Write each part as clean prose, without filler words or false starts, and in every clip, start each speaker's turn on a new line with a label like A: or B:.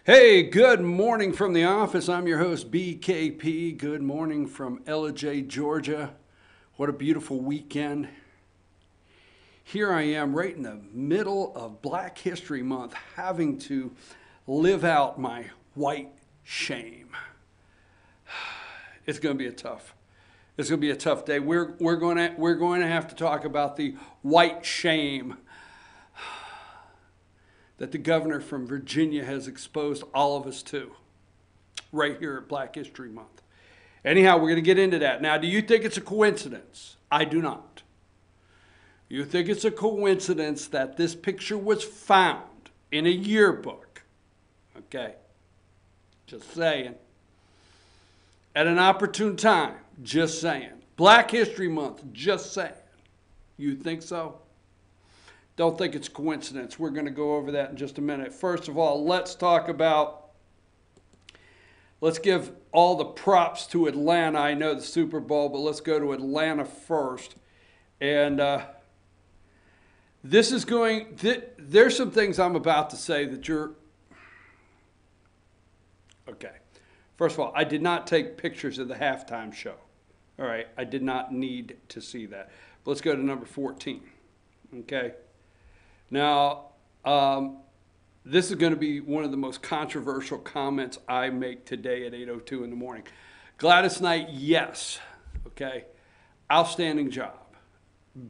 A: Hey, good morning from the office. I'm your host, BKP. Good morning from Ellijay, Georgia. What a beautiful weekend. Here I am right in the middle of Black History Month having to live out my white shame. It's going to be it's going to be a tough day. We're going to have to talk about the white shame that the governor from Virginia has exposed all of us to right here at Black History Month. Anyhow, we're going to get into that. Now, do you think it's a coincidence? I do not. You think it's a coincidence that this picture was found in a yearbook? Okay. Just saying. At an opportune time. Just saying. Black History Month. Just saying. You think so? Don't think it's coincidence. We're going to go over that in just a minute. First of all, let's give all the props to Atlanta. I know the Super Bowl, but let's go to Atlanta first. And there's some things I'm about to say that okay. First of all, I did not take pictures of the halftime show. All right, I did not need to see that. But let's go to number 14. Okay. Now, this is going to be one of the most controversial comments I make today at 8:02 in the morning. Gladys Knight, yes. Okay. Outstanding job.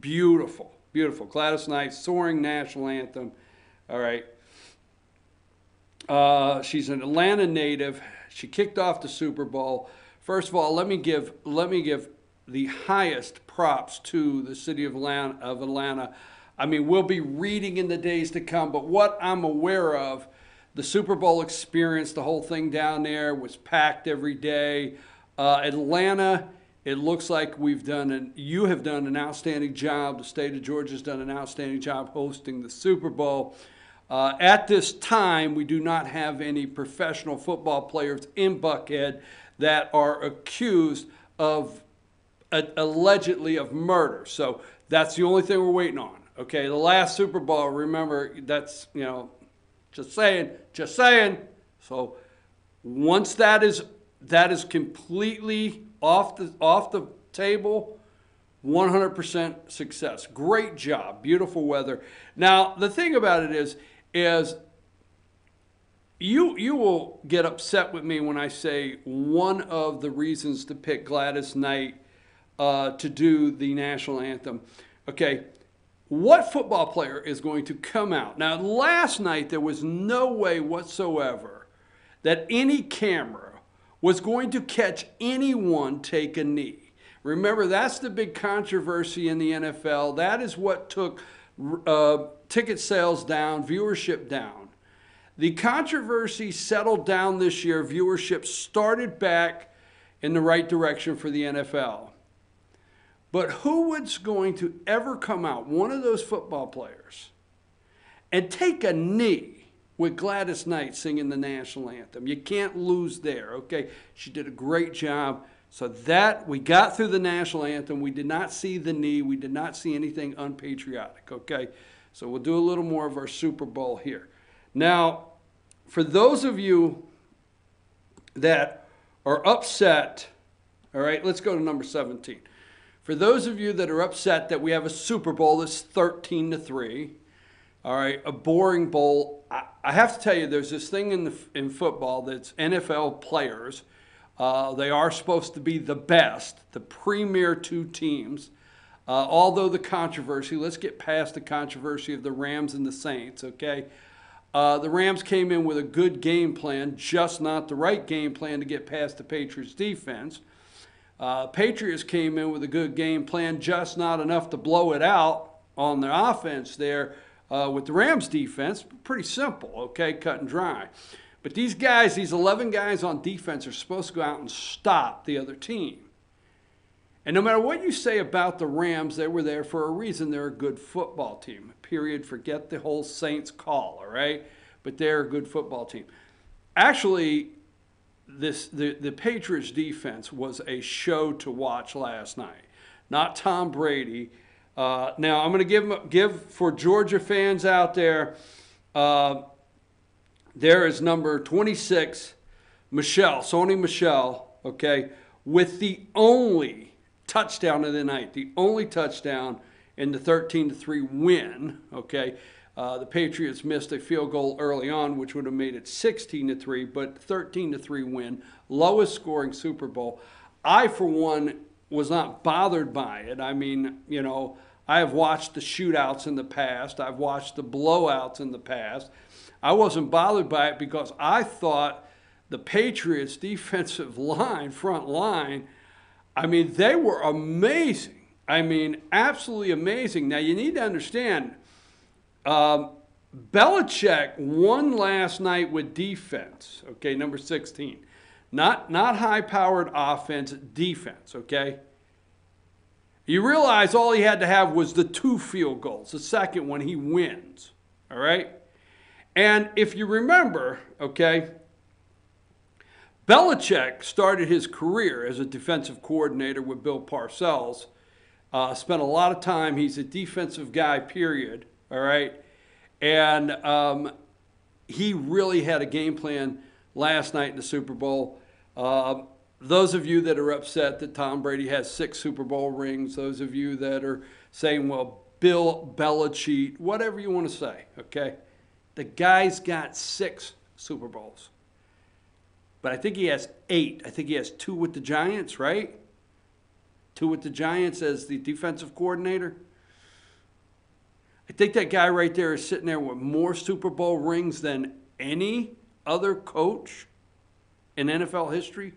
A: Beautiful. Beautiful. Gladys Knight, soaring national anthem. All right. She's an Atlanta native. She kicked off the Super Bowl. First of all, let me give the highest props to the city of Atlanta. I mean, we'll be reading in the days to come, but what I'm aware of, the Super Bowl experience, the whole thing down there was packed every day. Atlanta, it looks like you have done an outstanding job. The state of Georgia has done an outstanding job hosting the Super Bowl. At this time, we do not have any professional football players in Buckhead that are accused of allegedly of murder. So that's the only thing we're waiting on. Okay, the last Super Bowl, remember, that's, just saying. So once that is completely off the table, 100% success. Great job, beautiful weather. Now, the thing about it is you will get upset with me when I say one of the reasons to pick Gladys Knight to do the national anthem. Okay. What football player is going to come out? Now, last night, there was no way whatsoever that any camera was going to catch anyone take a knee. Remember, that's the big controversy in the NFL. That is what took ticket sales down, viewership down. The controversy settled down this year. Viewership started back in the right direction for the NFL. But who was going to ever come out, one of those football players, and take a knee with Gladys Knight singing the national anthem? You can't lose there, okay? She did a great job. So that, we got through the national anthem. We did not see the knee. We did not see anything unpatriotic, okay? So we'll do a little more of our Super Bowl here. Now, for those of you that are upset, all right, let's go to number 17. For those of you that are upset that we have a Super Bowl that's 13-3, all right, a boring bowl, I have to tell you, there's this thing in football that's NFL players. They are supposed to be the best, the premier two teams. Although the controversy, let's get past the controversy of the Rams and the Saints, okay? The Rams came in with a good game plan, just not the right game plan to get past the Patriots defense. Patriots came in with a good game plan, just not enough to blow it out on the offense there with the Rams defense. Pretty simple, okay, cut and dry. But these guys, these 11 guys on defense are supposed to go out and stop the other team. And no matter what you say about the Rams, they were there for a reason. They're a good football team, period. Forget the whole Saints call, all right? But they're a good football team. Actually, the Patriots defense was a show to watch last night. Not Tom Brady. Now I'm going to give for Georgia fans out there. there is number 26, Sony Michel, okay, with the only touchdown of the night, the only touchdown in the 13-3 win, okay. The Patriots missed a field goal early on, which would have made it 16-3, but 13-3 win, lowest scoring Super Bowl. I, for one, was not bothered by it. I mean, you know, I have watched the shootouts in the past. I've watched the blowouts in the past. I wasn't bothered by it because I thought the Patriots' defensive line, front line, I mean, they were amazing. I mean, absolutely amazing. Now, you need to understand, Belichick won last night with defense, okay, number 16. Not high-powered offense, defense, okay? You realize all he had to have was the 2 field goals. The second one, he wins, all right? And if you remember, okay, Belichick started his career as a defensive coordinator with Bill Parcells. Spent a lot of time. He's a defensive guy, period, all right? And he really had a game plan last night in the Super Bowl. Those of you that are upset that Tom Brady has 6 Super Bowl rings, those of you that are saying, well, Bill Belichick, whatever you want to say, okay? The guy's got 6 Super Bowls. But I think he has 8. I think he has 2 with the Giants, right? 2 with the Giants as the defensive coordinator. I think that guy right there is sitting there with more Super Bowl rings than any other coach in NFL history.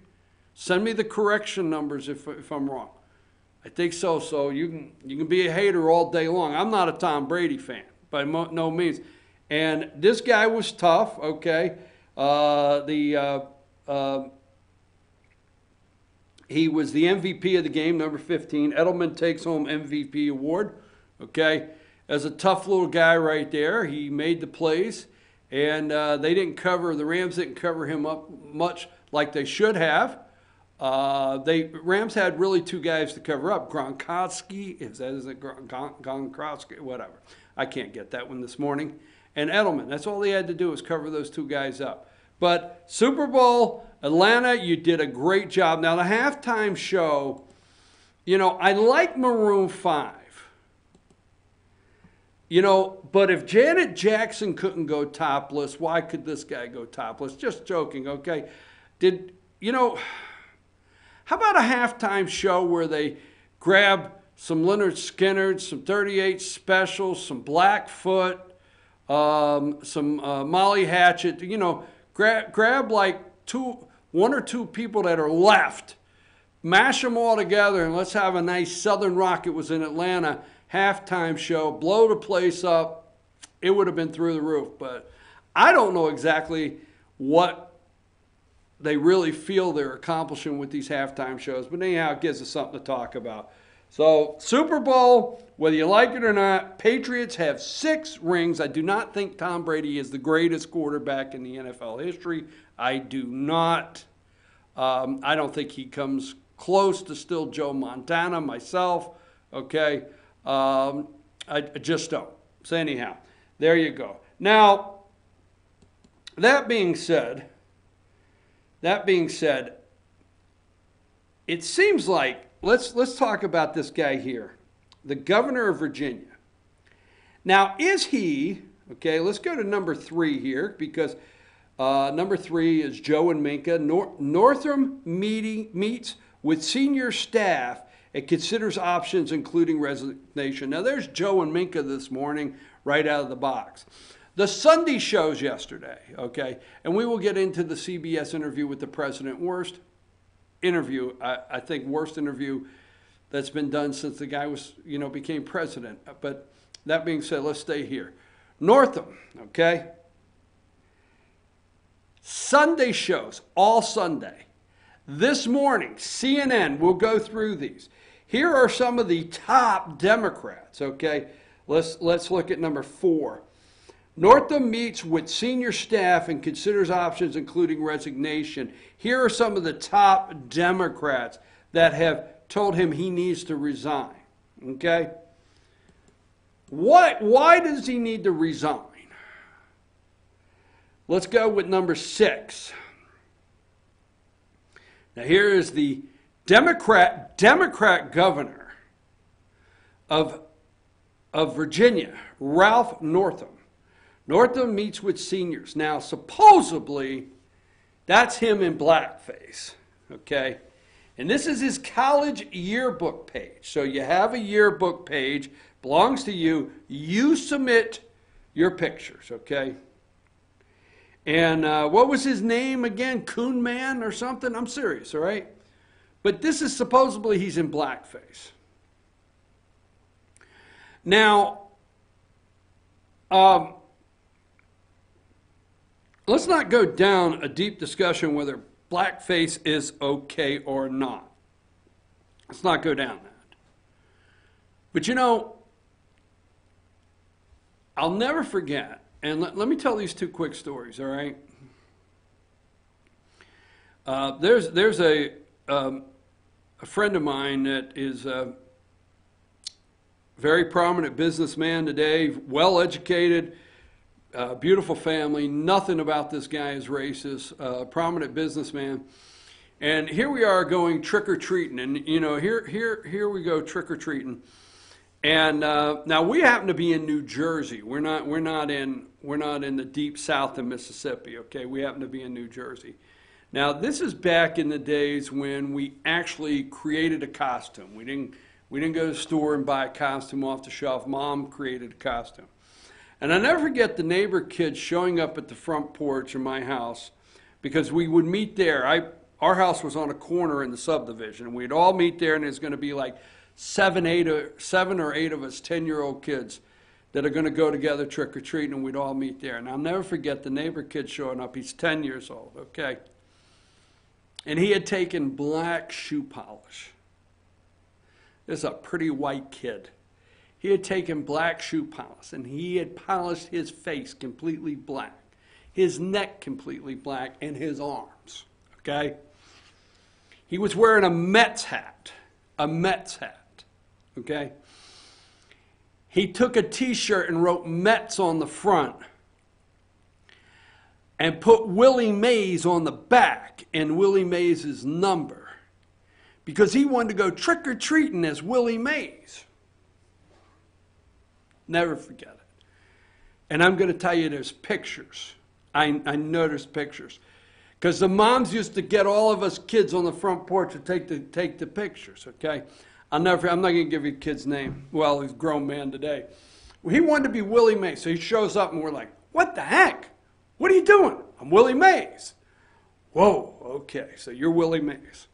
A: Send me the correction numbers if I'm wrong. I think so. So you can be a hater all day long. I'm not a Tom Brady fan by no means. And this guy was tough, okay. He was the MVP of the game, number 15. Edelman takes home MVP award, okay. As a tough little guy right there, he made the plays, and the Rams didn't cover him up much like they should have. Rams had really 2 guys to cover up. Gronkowski, Gronkowski, whatever. I can't get that one this morning. And Edelman, that's all they had to do was cover those 2 guys up. But Super Bowl, Atlanta, you did a great job. Now, the halftime show, you know, I like Maroon 5. You know, but if Janet Jackson couldn't go topless, why could this guy go topless? Just joking, okay? How about a halftime show where they grab some Leonard Skinner, some 38 Specials, some Blackfoot, some Molly Hatchet, you know, grab like 1 or 2 people that are left, mash them all together, and let's have a nice Southern Rock. It was in Atlanta, halftime show, blow the place up. It would have been through the roof. But I don't know exactly what they really feel they're accomplishing with these halftime shows. But anyhow, it gives us something to talk about. So Super Bowl, whether you like it or not, Patriots have 6 rings. I do not think Tom Brady is the greatest quarterback in the NFL history. I do not. I don't think he comes close to still Joe Montana, myself. Okay. I just don't. So anyhow, there you go. Now, that being said, it seems like, let's talk about this guy here, the governor of Virginia. Now, is he, okay, let's go to number 3 here, because number 3 is Joe and Minka. Northam meets with senior staff and considers options, including resignation. Now, there's Joe and Minka this morning, right out of the box. The Sunday shows yesterday, okay, and we will get into the CBS interview with the president. Worst interview, I think, worst interview that's been done since the guy was, you know, became president. But that being said, let's stay here. Northam, okay, Sunday shows, all Sunday. This morning, CNN, we'll go through these. Here are some of the top Democrats, okay? Let's look at number 4. Northam meets with senior staff and considers options, including resignation. Here are some of the top Democrats that have told him he needs to resign, okay? Why does he need to resign? Let's go with number 6. Now here is the Democrat governor of Virginia, Ralph Northam. Northam meets with seniors. Now, supposedly, that's him in blackface, okay? And this is his college yearbook page. So you have a yearbook page, belongs to you. You submit your pictures, okay? And what was his name again? Coon Man or something? I'm serious, all right? But this is supposedly he's in blackface. Now, let's not go down a deep discussion whether blackface is okay or not. Let's not go down that. But you know, I'll never forget, and let me tell these 2 quick stories, all right? There's a friend of mine that is a very prominent businessman today, well-educated, beautiful family. Nothing about this guy is racist. Prominent businessman. And here we are going trick-or-treating. And, you know, here we go trick-or-treating. And now we happen to be in New Jersey. We're not in the deep south of Mississippi, okay? We happen to be in New Jersey. Now, this is back in the days when we actually created a costume. We didn't go to the store and buy a costume off the shelf. Mom created a costume. And I never forget the neighbor kids showing up at the front porch of my house because we would meet there. Our house was on a corner in the subdivision, and we'd all meet there, and there's going to be like 7 or 8 of us 10-year-old kids that are going to go together trick-or-treating, and we'd all meet there. And I'll never forget the neighbor kid showing up. He's 10 years old, okay? And he had taken black shoe polish. This is a pretty white kid. He had taken black shoe polish, and he had polished his face completely black, his neck completely black, and his arms, okay? He was wearing a Mets hat, okay? He took a T-shirt and wrote Mets on the front and put Willie Mays on the back and Willie Mays' number because he wanted to go trick-or-treating as Willie Mays. Never forget it. And I'm going to tell you there's pictures. I know there's pictures. Because the moms used to get all of us kids on the front porch to take the pictures, okay? I'm not going to give you a kid's name. Well, he's a grown man today. Well, he wanted to be Willie Mays, so he shows up and we're like, what the heck? What are you doing? I'm Willie Mays. Whoa, okay, so you're Willie Mays.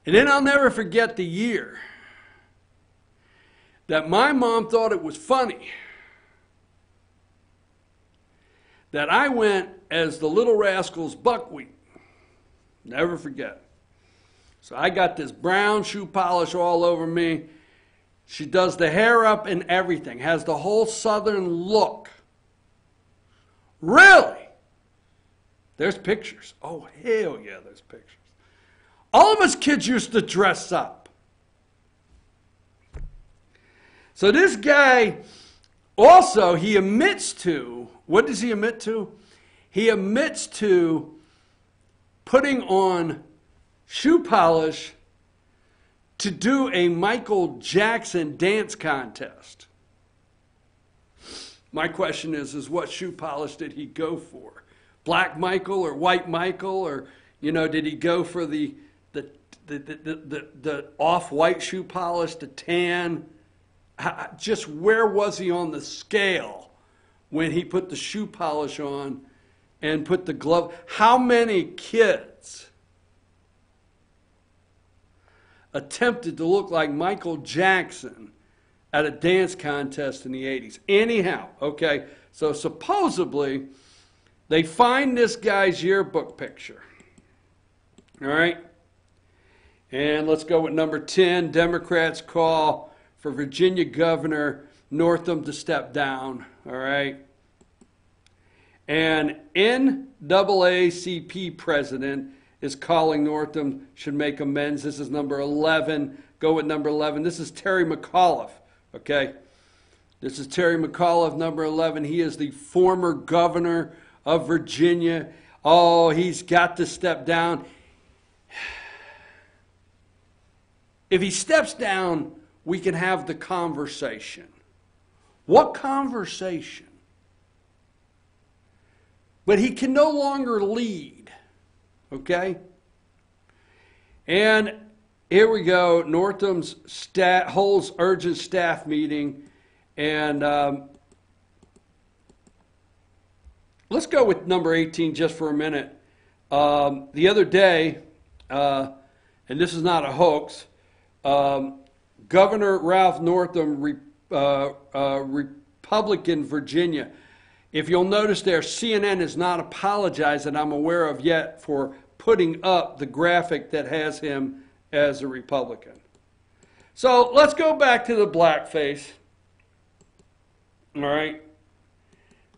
A: And then I'll never forget the year that my mom thought it was funny that I went as the Little Rascals Buckwheat. Never forget. So I got this brown shoe polish all over me. She does the hair up and everything, has the whole Southern look. Really? There's pictures. Oh, hell yeah, there's pictures. All of us kids used to dress up. So this guy also, he admits to, what does he admit to? He admits to putting on shoe polish to do a Michael Jackson dance contest. My question is what shoe polish did he go for? Black Michael or white Michael, or did he go for the off-white shoe polish, the tan? Just where was he on the scale when he put the shoe polish on and put the glove? How many kids attempted to look like Michael Jackson at a dance contest in the 80s? Anyhow, okay, so supposedly they find this guy's yearbook picture. All right? And let's go with number 10. Democrats call for Virginia Governor Northam to step down. All right? And NAACP president is calling Northam should make amends. This is number 11. Go with number 11. This is Terry McAuliffe. Okay? This is Terry McAuliffe, number 11. He is the former governor of Virginia. Oh, he's got to step down. If he steps down, we can have the conversation. What conversation? But he can no longer lead. Okay? And here we go. Northam's holds urgent staff meeting. And let's go with number 18 just for a minute. The other day, and this is not a hoax, Governor Ralph Northam, Republican Virginia. If you'll notice there, CNN has not apologized that I'm aware of yet for putting up the graphic that has him as a Republican. So let's go back to the blackface. All right.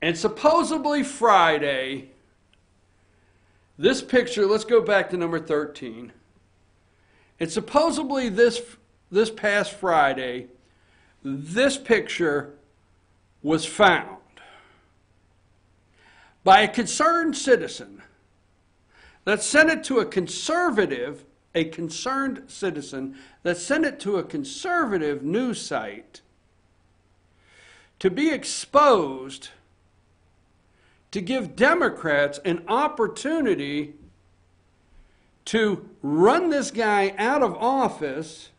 A: And supposedly Friday, this picture, let's go back to number 13. And supposedly this past Friday, this picture was found by a concerned citizen that sent it to a concerned citizen that sent it to a conservative news site to be exposed to give Democrats an opportunity to run this guy out of office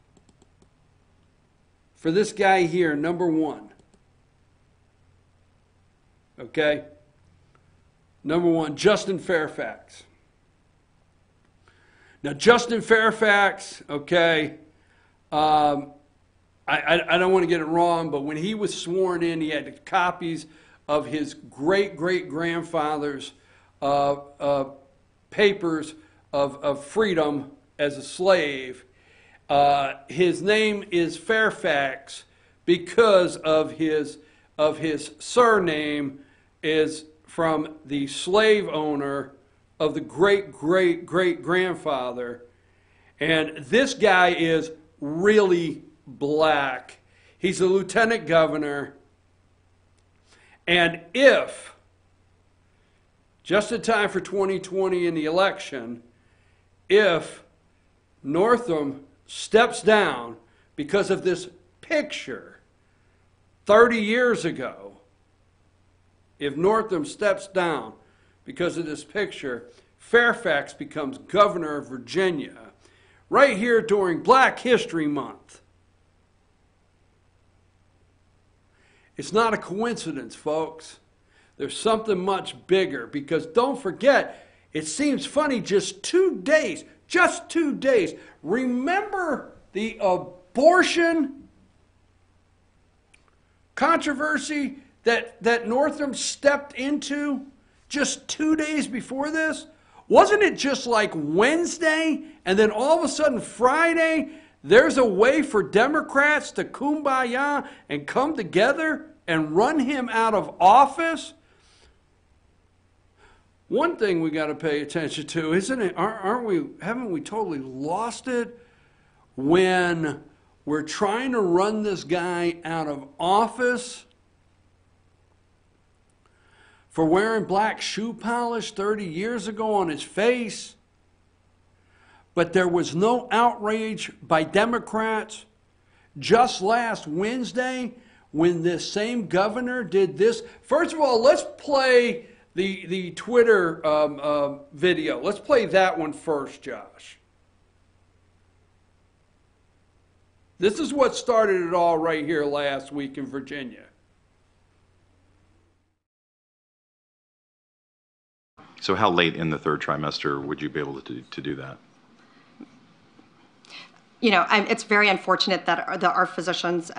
A: for this guy here, number 1. Okay? Number 1, Justin Fairfax. Now, Justin Fairfax, okay, I don't want to get it wrong, but when he was sworn in, he had copies of his great-great-grandfather's papers of freedom as a slave. His name is Fairfax because of his surname is from the slave owner of the great-great-great-grandfather. And this guy is really black. He's a lieutenant governor. And if, just in time for 2020 in the election, if Northam steps down because of this picture 30 years ago, if Northam steps down because of this picture, Fairfax becomes governor of Virginia right here during Black History Month. It's not a coincidence, folks. There's something much bigger, because don't forget, it seems funny, just 2 days, remember the abortion controversy that Northam stepped into just 2 days before this? Wasn't it just like Wednesday, and then all of a sudden Friday, there's a way for Democrats to kumbaya and come together and run him out of office? One thing we got to pay attention to, isn't it? Haven't we totally lost it when we're trying to run this guy out of office for wearing black shoe polish 30 years ago on his face, but there was no outrage by Democrats just last Wednesday when this same governor did this? First of all, let's play the Twitter video. Let's play that one first, Josh. This is what started it all right here last week in Virginia.
B: So how late in the third trimester would you be able to do that?
C: You know, it's very unfortunate that our physicians,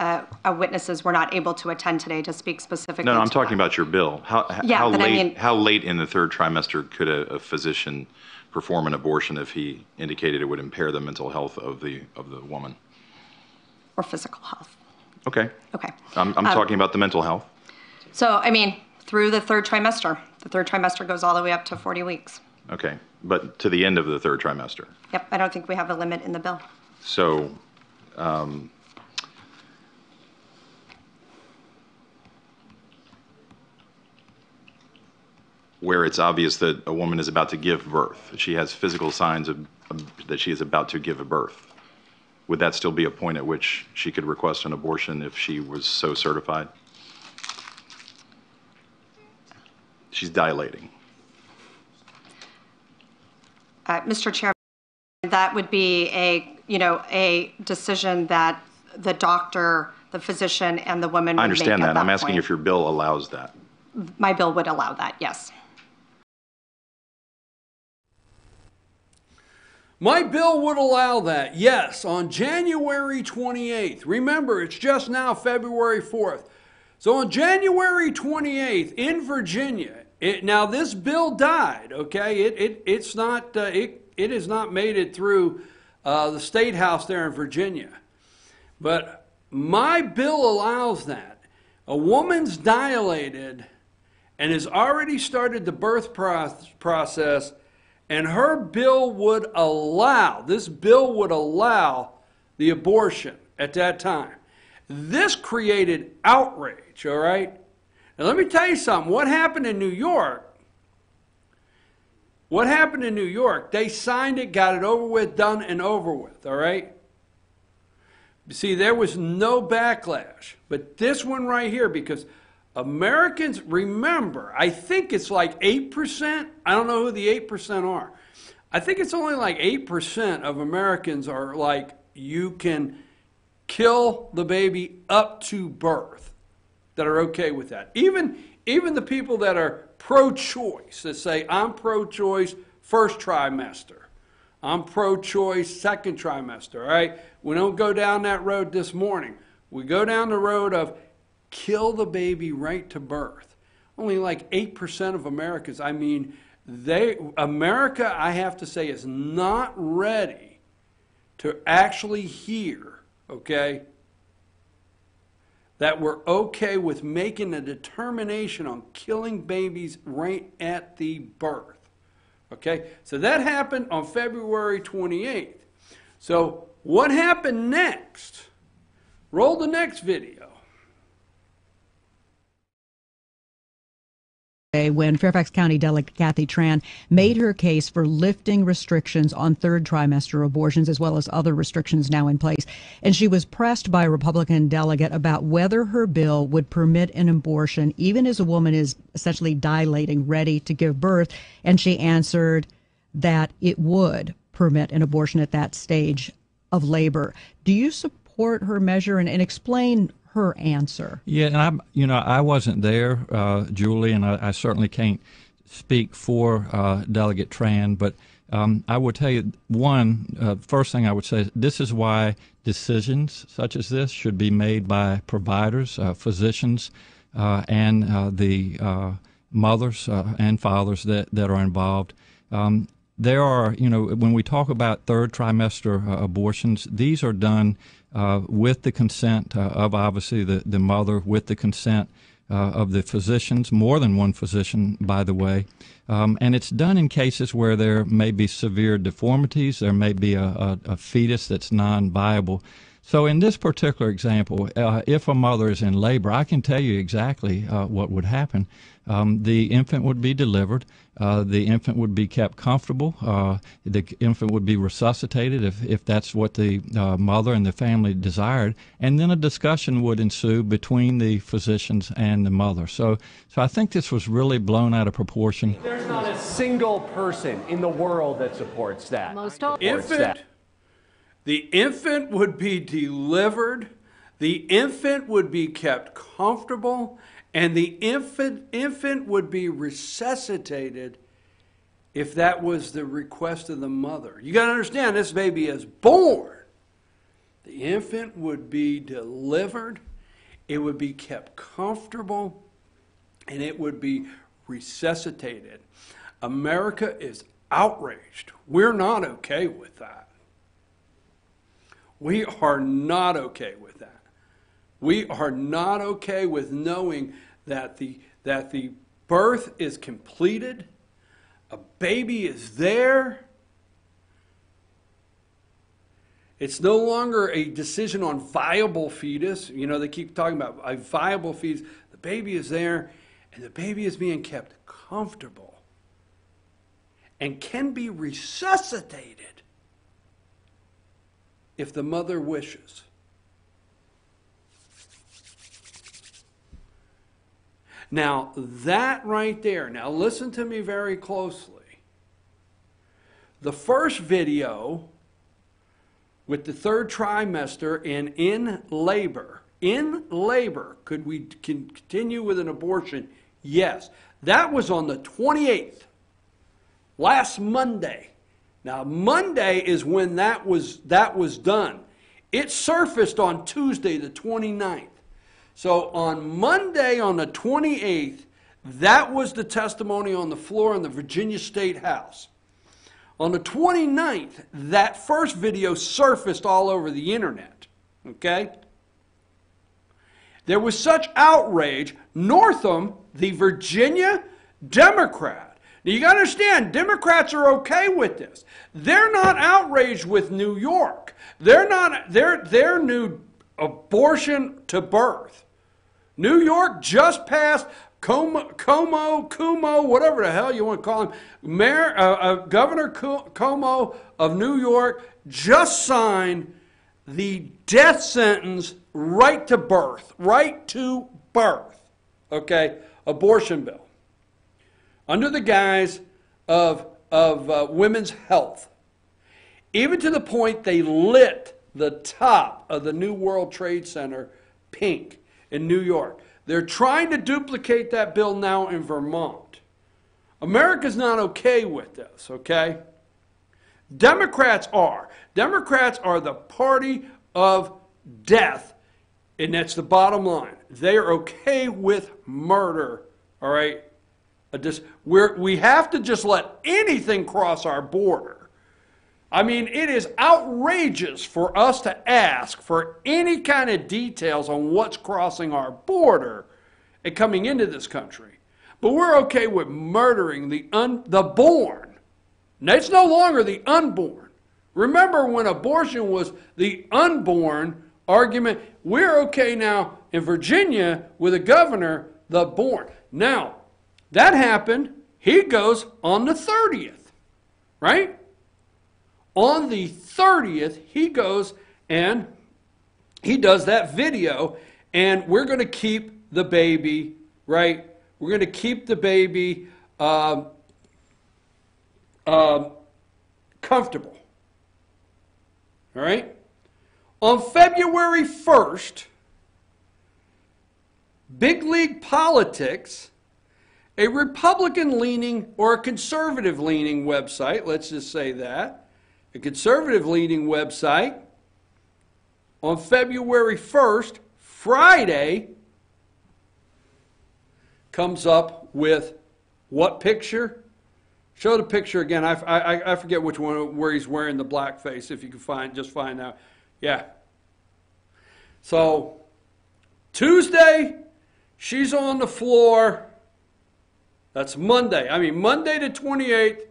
C: witnesses, were not able to attend today to speak specifically.
B: No, I'm talking about your bill. How late in the third trimester could a physician perform an abortion if he indicated it would impair the mental health of the woman?
C: Or physical health.
B: Okay.
C: Okay.
B: I'm talking about the mental health.
C: So, I mean, through the third trimester. The third trimester goes all the way up to 40 weeks.
B: Okay, but to the end of the third trimester.
C: Yep, I don't think we have a limit in the bill.
B: So, where it's obvious that a woman is about to give birth. She has physical signs that she is about to give a birth. Would that still be a point at which she could request an abortion if she was so certified? She's dilating.
C: Mr. Chairman, that would be a decision that the doctor, the physician, and the woman would make.
B: I understand that. I'm asking
C: point.
B: if your bill allows that.
C: My bill would allow that, yes.
A: My bill would allow that, yes, on January 28th. Remember, it's just now February 4th. So on January 28th in Virginia, now this bill died, okay? It has not made it through the State House there in Virginia. But my bill allows that. A woman's dilated and has already started the birth process, and her bill would allow, this bill would allow the abortion at that time. This created outrage, all right? Now let me tell you something. What happened in New York, they signed it, got it over with, done and over with, all right? You see, there was no backlash. But this one right here, because Americans, remember, I think it's like 8%. I don't know who the 8% are. I think it's only like 8% of Americans are like, you can kill the baby up to birth, that are okay with that. Even the people that are pro-choice, that say, I'm pro-choice first trimester. I'm pro-choice second trimester, all right? We don't go down that road this morning. We go down the road of kill the baby right to birth. Only like 8% of Americans, I mean, America, I have to say, is not ready to actually hear, okay, that we're okay with making a determination on killing babies right at the birth. Okay, so that happened on February 28th. So what happened next? Roll the next video.
D: When Fairfax County Delegate Kathy Tran made her case for lifting restrictions on third trimester abortions, as well as other restrictions now in place. And she was pressed by a Republican delegate about whether her bill would permit an abortion, even as a woman is essentially dilating, ready to give birth. And she answered that it would permit an abortion at that stage of labor. Do you support her measure, and explain her answer?
E: Yeah, and I wasn't there, Julie, and I certainly can't speak for Delegate Tran, but I would tell you, first thing I would say, this is why decisions such as this should be made by providers, physicians, and the mothers and fathers that are involved. There are, when we talk about third trimester abortions, these are done with the consent of obviously the mother, with the consent of the physicians, more than one physician, by the way. And it's done in cases where there may be severe deformities, there may be a fetus that's non-viable. So in this particular example, if a mother is in labor, I can tell you exactly what would happen. The infant would be delivered. The infant would be kept comfortable. The infant would be resuscitated if that's what the mother and the family desired. And then a discussion would ensue between the physicians and the mother. So I think this was really blown out of proportion.
F: There's not a single person in the world that supports that.
A: The infant would be delivered. The infant would be kept comfortable. And the infant would be resuscitated if that was the request of the mother. You got to understand, this baby is born. The infant would be delivered. It would be kept comfortable. And it would be resuscitated. America is outraged. We're not okay with that. We are not okay with that. We are not okay with knowing that the birth is completed, a baby is there. It's no longer a decision on viable fetus. They keep talking about a viable fetus. The baby is there, and the baby is being kept comfortable. and can be resuscitated if the mother wishes. Now, that right there, now listen to me very closely. The first video with the third trimester and in labor, could we continue with an abortion? Yes. That was on the 28th, last Monday. Now, Monday is when that was done. It surfaced on Tuesday, the 29th. So on Monday, on the 28th, that was the testimony on the floor in the Virginia State House. On the 29th, that first video surfaced all over the internet, okay? There was such outrage. Northam, the Virginia Democrat. Now you got to understand, Democrats are okay with this. They're not outraged with New York. They're new abortion to birth. New York just passed Cuomo, whatever the hell you want to call him, Governor Cuomo of New York just signed the death sentence right to birth, okay, abortion bill, under the guise of women's health, even to the point they lit the top of the New World Trade Center pink in New York. They're trying to duplicate that bill now in Vermont. America's not okay with this, okay? Democrats are. Democrats are the party of death, and that's the bottom line. They are okay with murder, all right? We have to just let anything cross our border. I mean, it is outrageous for us to ask for any kind of details on what's crossing our border and coming into this country. But we're okay with murdering the born. Now, it's no longer the unborn. Remember when abortion was the unborn argument? We're okay now in Virginia with a governor, the born. Now, that happened. He goes on the 30th, right? On the 30th, he goes and he does that video, and we're going to keep the baby, right? We're going to keep the baby comfortable, all right? On February 1st, Big League Politics, a Republican-leaning or a conservative-leaning website, let's just say that, a conservative-leaning website, on February 1st, Friday, comes up with what picture? Show the picture again. I forget which one, where he's wearing the blackface, if you can just find out. Yeah. So, Tuesday, she's on the floor. That's Monday. I mean, Monday the 28th.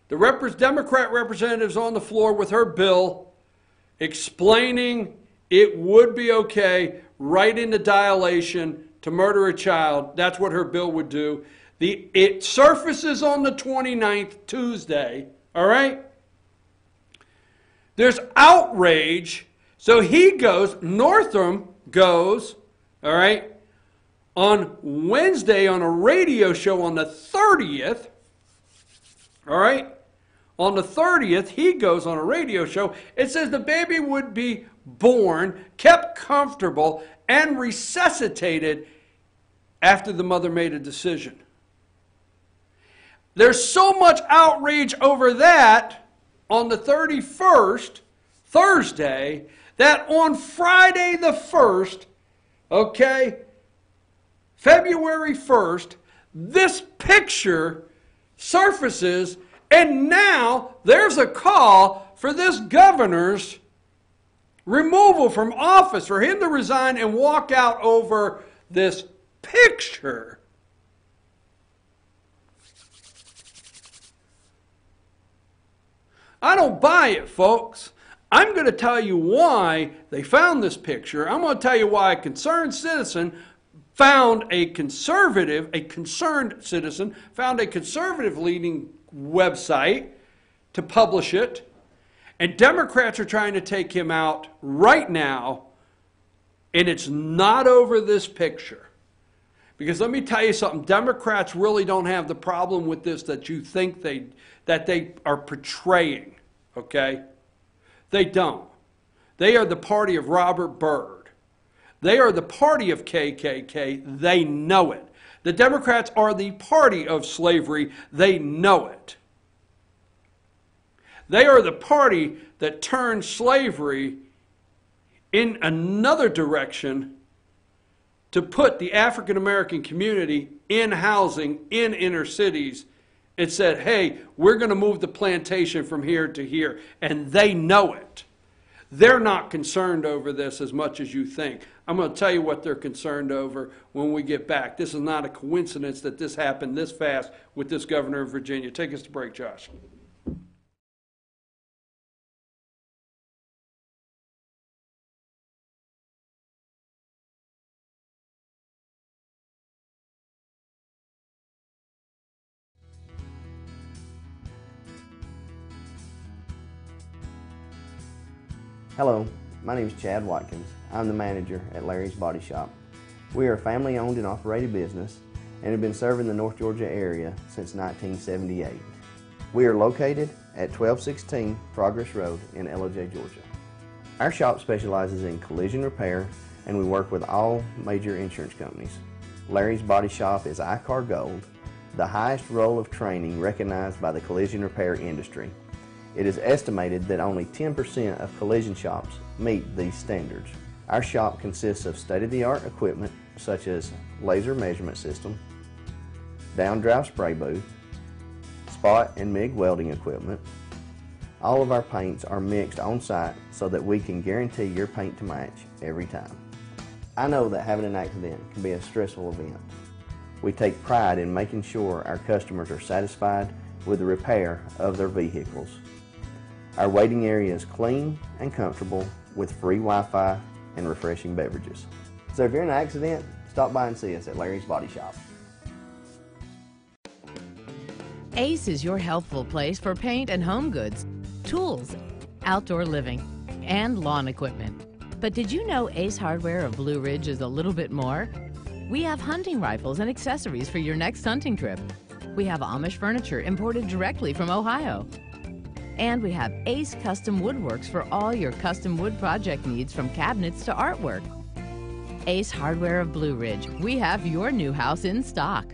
A: The Democrat representative's on the floor with her bill explaining it would be okay right into dilation to murder a child. That's what her bill would do. It surfaces on the 29th, Tuesday, all right? There's outrage. So he goes, Northam goes, all right, on Wednesday on a radio show on the 30th, all right? On the 30th, he goes on a radio show. It says the baby would be born, kept comfortable, and resuscitated after the mother made a decision. There's so much outrage over that on the 31st, Thursday, that on Friday the 1st, okay, February 1st, this picture surfaces, and now there's a call for this governor's removal from office, for him to resign and walk out over this picture. I don't buy it, folks. I'm going to tell you why they found this picture. I'm going to tell you why a concerned citizen found a concerned citizen found a conservative leading website to publish it. And Democrats are trying to take him out right now, and it's not over this picture. Because let me tell you something, Democrats really don't have the problem with this that you think that they are portraying, okay? They don't. They are the party of Robert Byrd. They are the party of KKK. They know it. The Democrats are the party of slavery. They know it. They are the party that turned slavery in another direction to put the African American community in housing in inner cities and said, hey, we're going to move the plantation from here to here. And they know it. They're not concerned over this as much as you think. I'm going to tell you what they're concerned over when we get back. This is not a coincidence that this happened this fast with this governor of Virginia. Take us to break, Josh.
G: Hello, my name is Chad Watkins. I'm the manager at Larry's Body Shop. We are a family-owned and operated business and have been serving the North Georgia area since 1978. We are located at 1216 Progress Road in LOJ, Georgia. Our shop specializes in collision repair and we work with all major insurance companies. Larry's Body Shop is ICAR Gold, the highest role of training recognized by the collision repair industry. It is estimated that only 10% of collision shops meet these standards. Our shop consists of state-of-the-art equipment such as laser measurement system, down-drive spray booth, spot and MIG welding equipment. All of our paints are mixed on-site so that we can guarantee your paint to match every time. I know that having an accident can be a stressful event. We take pride in making sure our customers are satisfied with the repair of their vehicles. Our waiting area is clean and comfortable with free Wi-Fi and refreshing beverages. So if you're in an accident, stop by and see us at Larry's Body Shop.
H: Ace is your helpful place for paint and home goods, tools, outdoor living, and lawn equipment. But did you know Ace Hardware of Blue Ridge is a little bit more? We have hunting rifles and accessories for your next hunting trip. We have Amish furniture imported directly from Ohio. And we have Ace Custom Woodworks for all your custom wood project needs from cabinets to artwork. Ace Hardware of Blue Ridge, we have your new house in stock.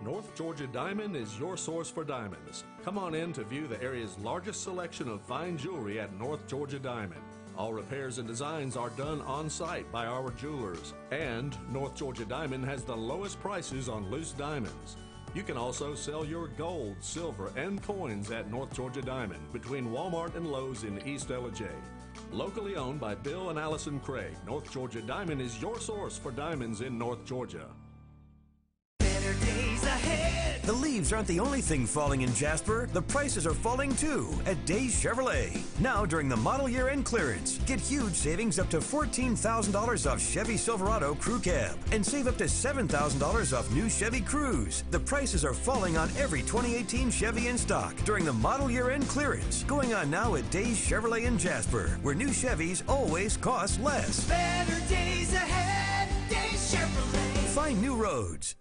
I: North Georgia Diamond is your source for diamonds. Come on in to view the area's largest selection of fine jewelry at North Georgia Diamond. All repairs and designs are done on site by our jewelers. And North Georgia Diamond has the lowest prices on loose diamonds. You can also sell your gold, silver, and coins at North Georgia Diamond between Walmart and Lowe's in East LJ. Locally owned by Bill and Allison Craig, North Georgia Diamond is your source for diamonds in North Georgia.
J: Better days ahead. The leaves aren't the only thing falling in Jasper. The prices are falling too at Days Chevrolet. Now during the model year end clearance, get huge savings up to $14,000 off Chevy Silverado Crew Cab and save up to $7,000 off new Chevy Cruze. The prices are falling on every 2018 Chevy in stock during the model year end clearance. Going on now at Days Chevrolet in Jasper, where new Chevys always cost less.
K: Better days ahead, Days Chevrolet.
J: Find new roads.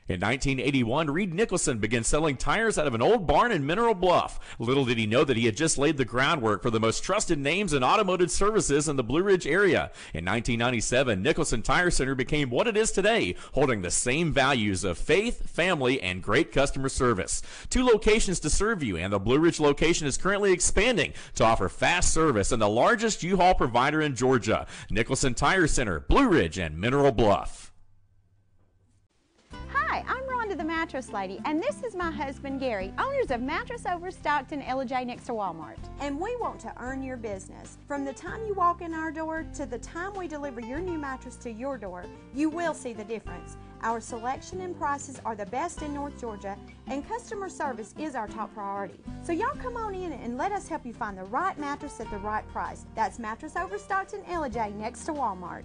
L: In 1981, Reed Nicholson began selling tires out of an old barn in Mineral Bluff. Little did he know that he had just laid the groundwork for the most trusted names in automotive services in the Blue Ridge area. In 1997, Nicholson Tire Center became what it is today, holding the same values of faith, family, and great customer service. 2 locations to serve you, and the Blue Ridge location is currently expanding to offer fast service and the largest U-Haul provider in Georgia. Nicholson Tire Center, Blue Ridge, and Mineral Bluff.
M: Hi, I'm Rhonda the Mattress Lady, and this is my husband Gary, owners of Mattress Overstocked in LJ next to Walmart. And we want to earn your business. From the time you walk in our door to the time we deliver your new mattress to your door, you will see the difference. Our selection and prices are the best in North Georgia, and customer service is our top priority. So y'all come on in and let us help you find the right mattress at the right price. That's Mattress Overstocked in LJ next to Walmart.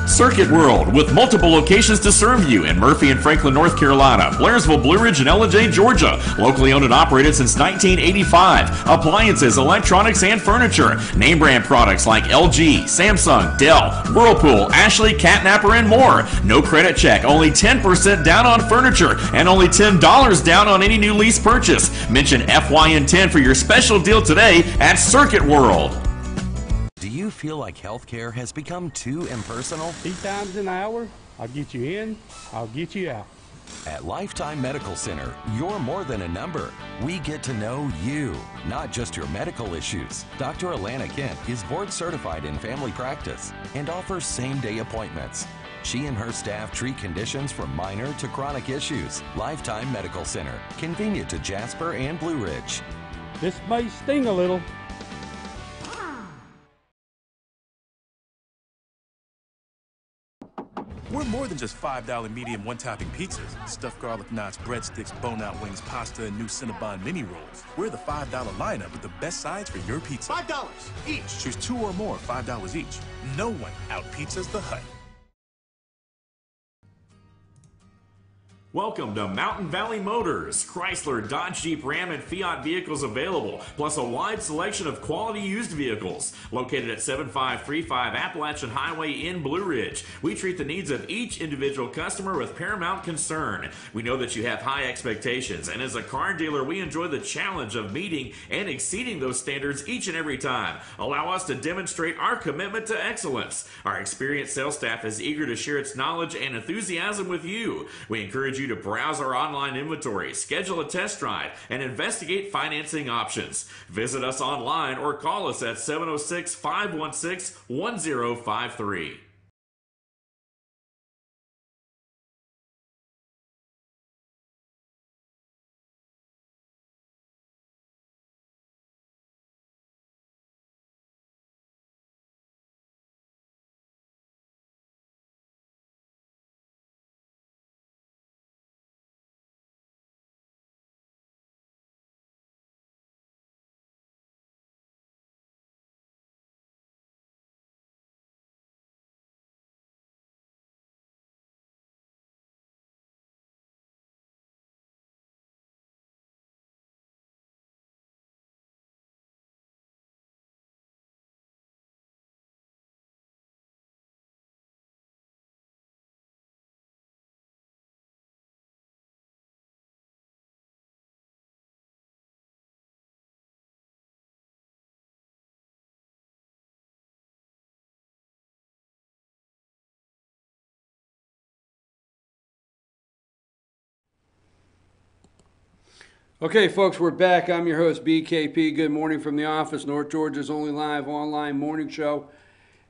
L: Circuit World, with multiple locations to serve you in Murphy and Franklin, North Carolina, Blairsville, Blue Ridge, and LJ, Georgia. Locally owned and operated since 1985. Appliances, electronics, and furniture. Name brand products like LG, Samsung, Dell, Whirlpool, Ashley, Catnapper, and more. No credit check, only 10% down on furniture, and only $10 down on any new lease purchase. Mention FYN10 for your special deal today at Circuit World.
N: Do you feel like healthcare has become too impersonal?
O: 3 times an hour, I'll get you in, I'll get you out.
N: At Lifetime Medical Center, you're more than a number. We get to know you, not just your medical issues. Dr. Alana Kent is board certified in family practice and offers same-day appointments. She and her staff treat conditions from minor to chronic issues. Lifetime Medical Center, convenient to Jasper and Blue Ridge.
O: This may sting a little.
P: We're more than just $5 medium one-topping pizzas, stuffed garlic knots, breadsticks, bone-out wings, pasta, and new Cinnabon mini rolls. We're the $5 lineup with the best sides for your pizza. $5 each. Choose 2 or more, $5 each. No one out-pizzas the Hut.
L: Welcome to Mountain Valley Motors. Chrysler, Dodge, Jeep, Ram, and Fiat vehicles available, plus a wide selection of quality used vehicles. Located at 7535 Appalachian Highway in Blue Ridge, we treat the needs of each individual customer with paramount concern. We know that you have high expectations, and as a car dealer, we enjoy the challenge of meeting and exceeding those standards each and every time. Allow us to demonstrate our commitment to excellence. Our experienced sales staff is eager to share its knowledge and enthusiasm with you. We encourage you to browse our online inventory, schedule a test drive, and investigate financing options. Visit us online or call us at 706-516-1053.
A: Okay, folks, we're back. I'm your host, BKP. Good morning from the office, North Georgia's only live online morning show.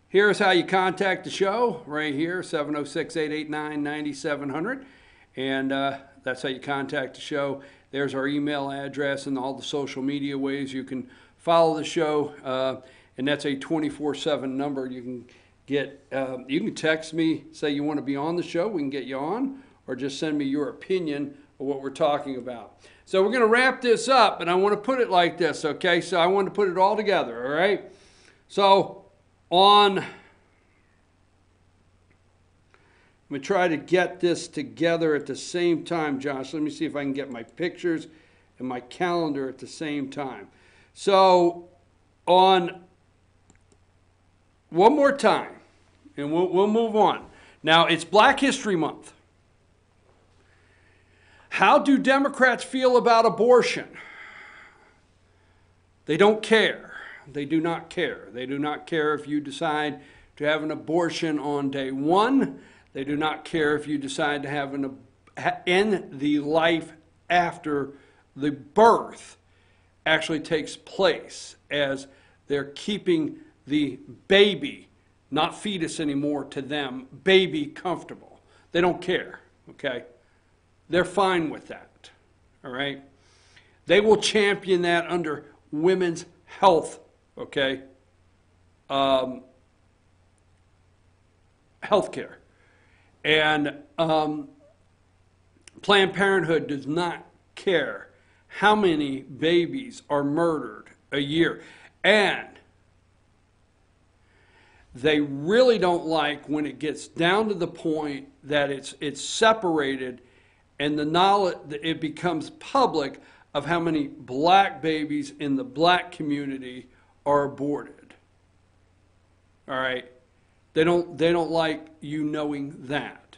A: Here's how you contact the show right here, 706-889-9700. And that's how you contact the show. There's our email address and all the social media ways you can follow the show. And that's a 24/7 number. You can get, you can text me, say you want to be on the show. We can get you on, or just send me your opinion of what we're talking about. So we're going to wrap this up, and I want to put it like this, okay? So I want to put it all together, all right? So I'm going to try to get this together at the same time, Josh. Let me see if I can get my pictures and my calendar at the same time. So on one more time, and we'll move on. Now, it's Black History Month. How do Democrats feel about abortion? They don't care. They do not care. They do not care if you decide to have an abortion on day one. They do not care if you decide to have end the life after the birth actually takes place, as they're keeping the baby, not fetus anymore to them, baby comfortable. They don't care, okay? They're fine with that, all right? They will champion that under women's health, okay? Health care. And Planned Parenthood does not care how many babies are murdered a year. And they really don't like when it gets down to the point that it's separated and the knowledge, it becomes public of how many black babies in the black community are aborted. All right? They don't like you knowing that.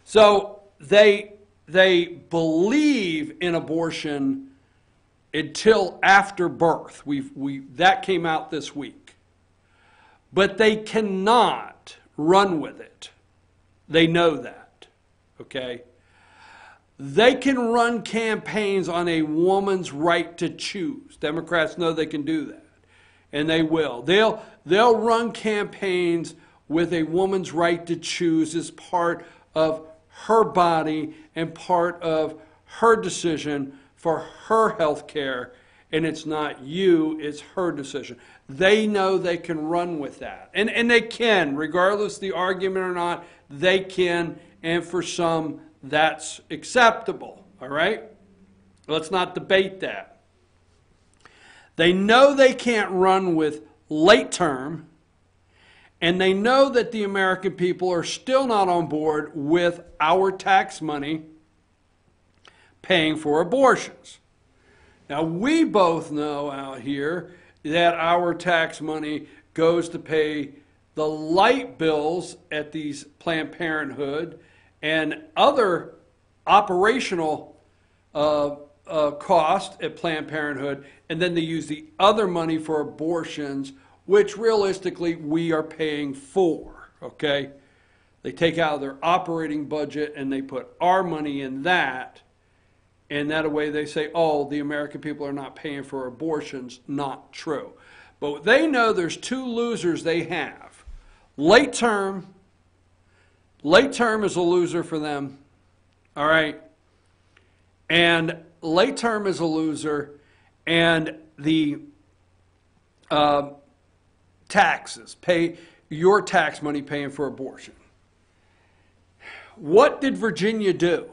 A: So they believe in abortion until after birth. That came out this week. But they cannot run with it. They know that, okay? They can run campaigns on a woman's right to choose. Democrats know they can do that, and they will. They'll run campaigns with a woman's right to choose as part of her body and part of her decision for her health care, and it's not you, it's her decision. They know they can run with that. And they can, regardless of the argument or not, they can, and for some, that's acceptable, all right? Let's not debate that. They know they can't run with late term, and they know that the American people are still not on board with our tax money paying for abortions. Now, we both know out here that our tax money goes to pay the light bills at these Planned Parenthood and other operational costs at Planned Parenthood, and then they use the other money for abortions, which realistically we are paying for, okay? They take out of their operating budget and they put our money in that, and that way they say, oh, the American people are not paying for abortions. Not true. But they know there's two losers they have. Late term is a loser for them, all right? And late term is a loser, and the taxes, pay your tax money paying for abortion. What did Virginia do?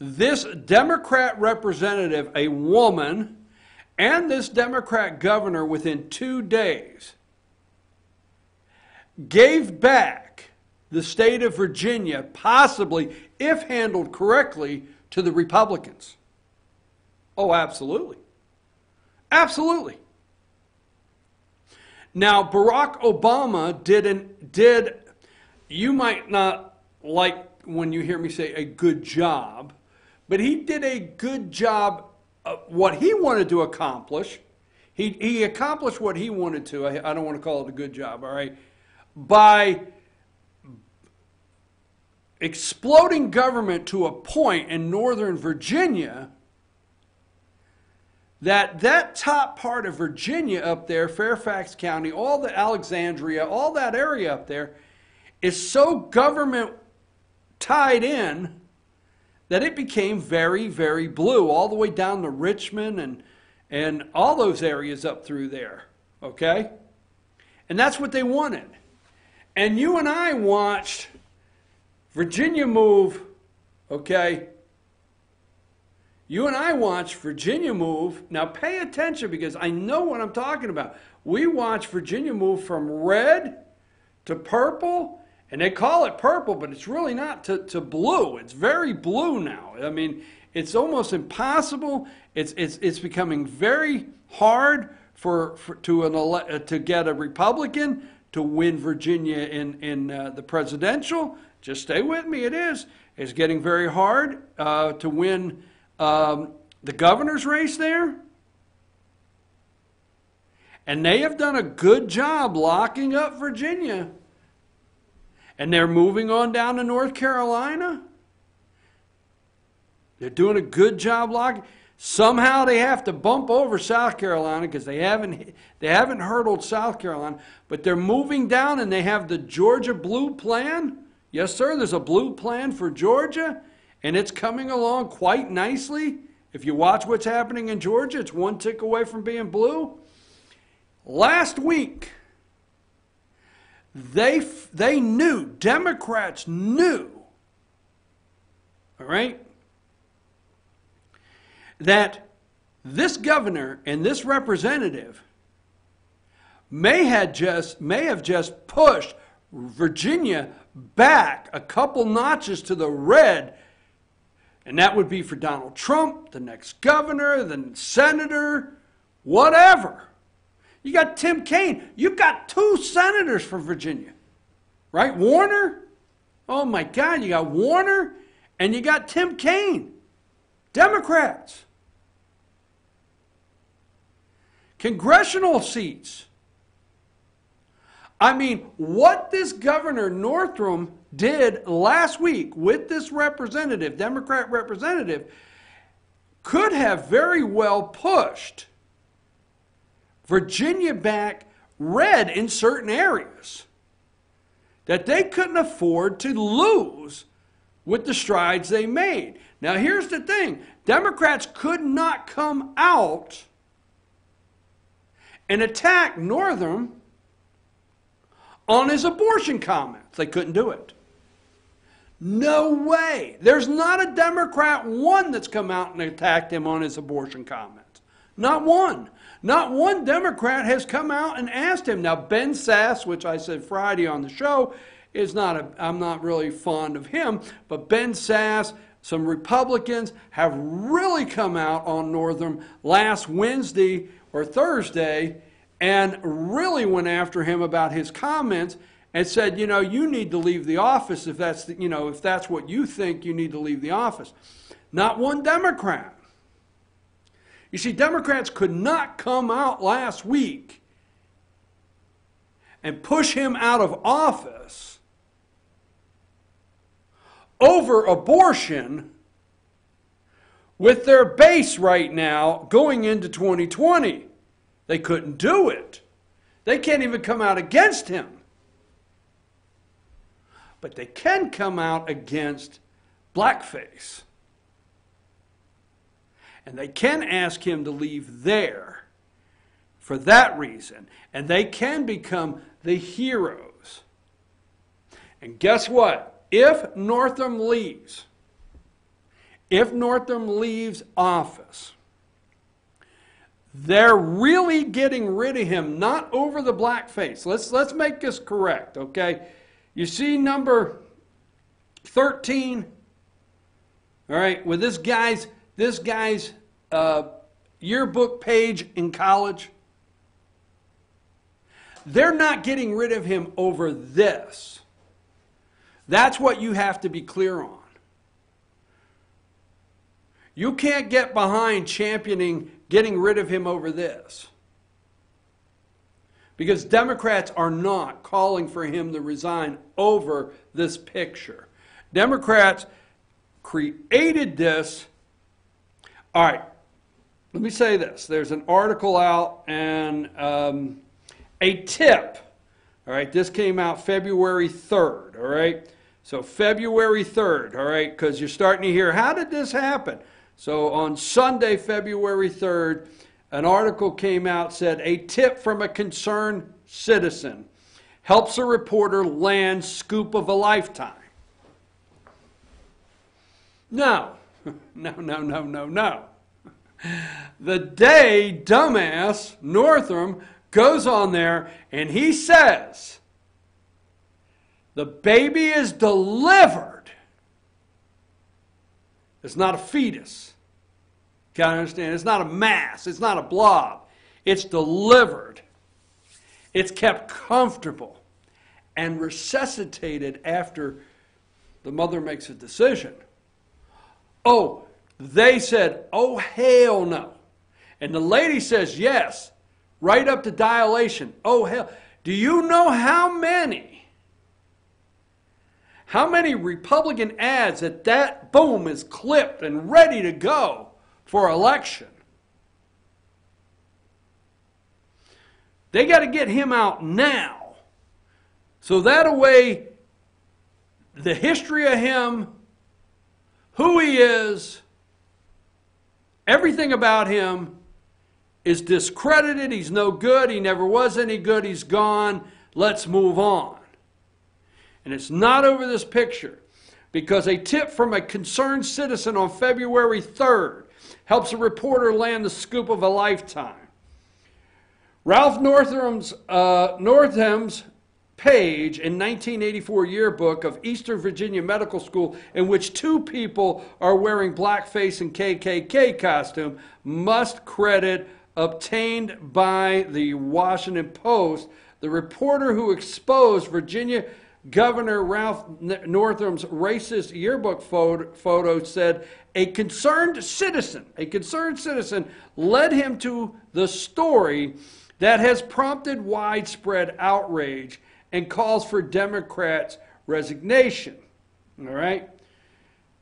A: This Democrat representative, a woman, and this Democrat governor within 2 days gave back the state of Virginia, possibly, if handled correctly, to the Republicans. Oh, absolutely. Absolutely. Now, Barack Obama did, you might not like when you hear me say a good job, but he did a good job of what he wanted to accomplish. He accomplished what he wanted to. I don't want to call it a good job, all right? By exploding government to a point in Northern Virginia that top part of Virginia up there, Fairfax County, all the Alexandria, all that area up there, is so government tied in that it became very, very blue, all the way down to Richmond and all those areas up through there, okay? And that's what they wanted. And you and I watched Virginia move, okay? You and I watched Virginia move. Now pay attention, because I know what I'm talking about. We watched Virginia move from red to purple, and they call it purple, but it's really not, to blue. It's very blue now. I mean, it's almost impossible. It's becoming very hard to get a Republican to win Virginia in the presidential. Just stay with me, it is. It's getting very hard to win the governor's race there. And they have done a good job locking up Virginia. And they're moving on down to North Carolina. They're doing a good job locking. Somehow they have to bump over South Carolina because they haven't hurdled South Carolina. But they're moving down and they have the Georgia Blue Plan. Yes, sir, there's a blue plan for Georgia. And it's coming along quite nicely. If you watch what's happening in Georgia, it's one tick away from being blue. Last week, they knew, Democrats knew, all right, that this governor and this representative may have just pushed Virginia back a couple notches to the red, and that would be for Donald Trump, the next governor, the senator, whatever. You got Tim Kaine. You've got 2 senators for Virginia, right? Warner. Oh my God, you got Warner and you got Tim Kaine, Democrats. Congressional seats. I mean, what this Governor Northam did last week with this representative, Democrat representative, could have very well pushed Virginia back red in certain areas that they couldn't afford to lose with the strides they made. Now, here's the thing. Democrats could not come out and attack Northam on his abortion comments. They couldn't do it. No way. There's not a Democrat one that's come out and attacked him on his abortion comments. Not one. Not one Democrat has come out and asked him. Now, Ben Sasse, which I said Friday on the show, I'm not really fond of him, but Ben Sasse, some Republicans have really come out on Northam last Wednesday or Thursday and really went after him about his comments and said, you know, you need to leave the office if that's, if that's what you think, you need to leave the office. Not one Democrat. You see, Democrats could not come out last week and push him out of office over abortion with their base right now going into 2020. They couldn't do it. They can't even come out against him. But they can come out against blackface. And they can ask him to leave there for that reason. And they can become the heroes. And guess what? If Northam leaves office, they're really getting rid of him, not over the blackface. Let's make this correct, okay? You see number 13, all right, with this guy's yearbook page in college. They're not getting rid of him over this. That's what you have to be clear on. You can't get behind championing getting rid of him over this. Because Democrats are not calling for him to resign over this picture. Democrats created this. All right, let me say this. There's an article out and a tip. All right, this came out February 3rd, all right? So February 3rd, all right, because you're starting to hear, how did this happen? So on Sunday, February 3rd, an article came out, said, a tip from a concerned citizen helps a reporter land scoop of a lifetime. No. No. The day dumbass Northam goes on there and he says, the baby is delivered. It's not a fetus. You gotta understand, it's not a mass, it's not a blob. It's delivered. It's kept comfortable. and resuscitated after the mother makes a decision. Oh, they said, oh, hell no. And the lady says yes, right up to dilation. Oh, hell. Do you know how many Republican ads that boom is clipped and ready to go for election? They got to get him out now. So that way, the history of him, who he is, everything about him is discredited. He's no good. He never was any good. He's gone. Let's move on. And it's not over this picture, because a tip from a concerned citizen on February 3rd helps a reporter land the scoop of a lifetime. Ralph Northam's page in 1984 yearbook of Eastern Virginia Medical School, in which two people are wearing blackface and KKK costume, must credit obtained by the Washington Post. The reporter who exposed Virginia Governor Ralph Northam's racist yearbook photo said a concerned citizen led him to the story that has prompted widespread outrage and calls for Democrats' resignation. All right?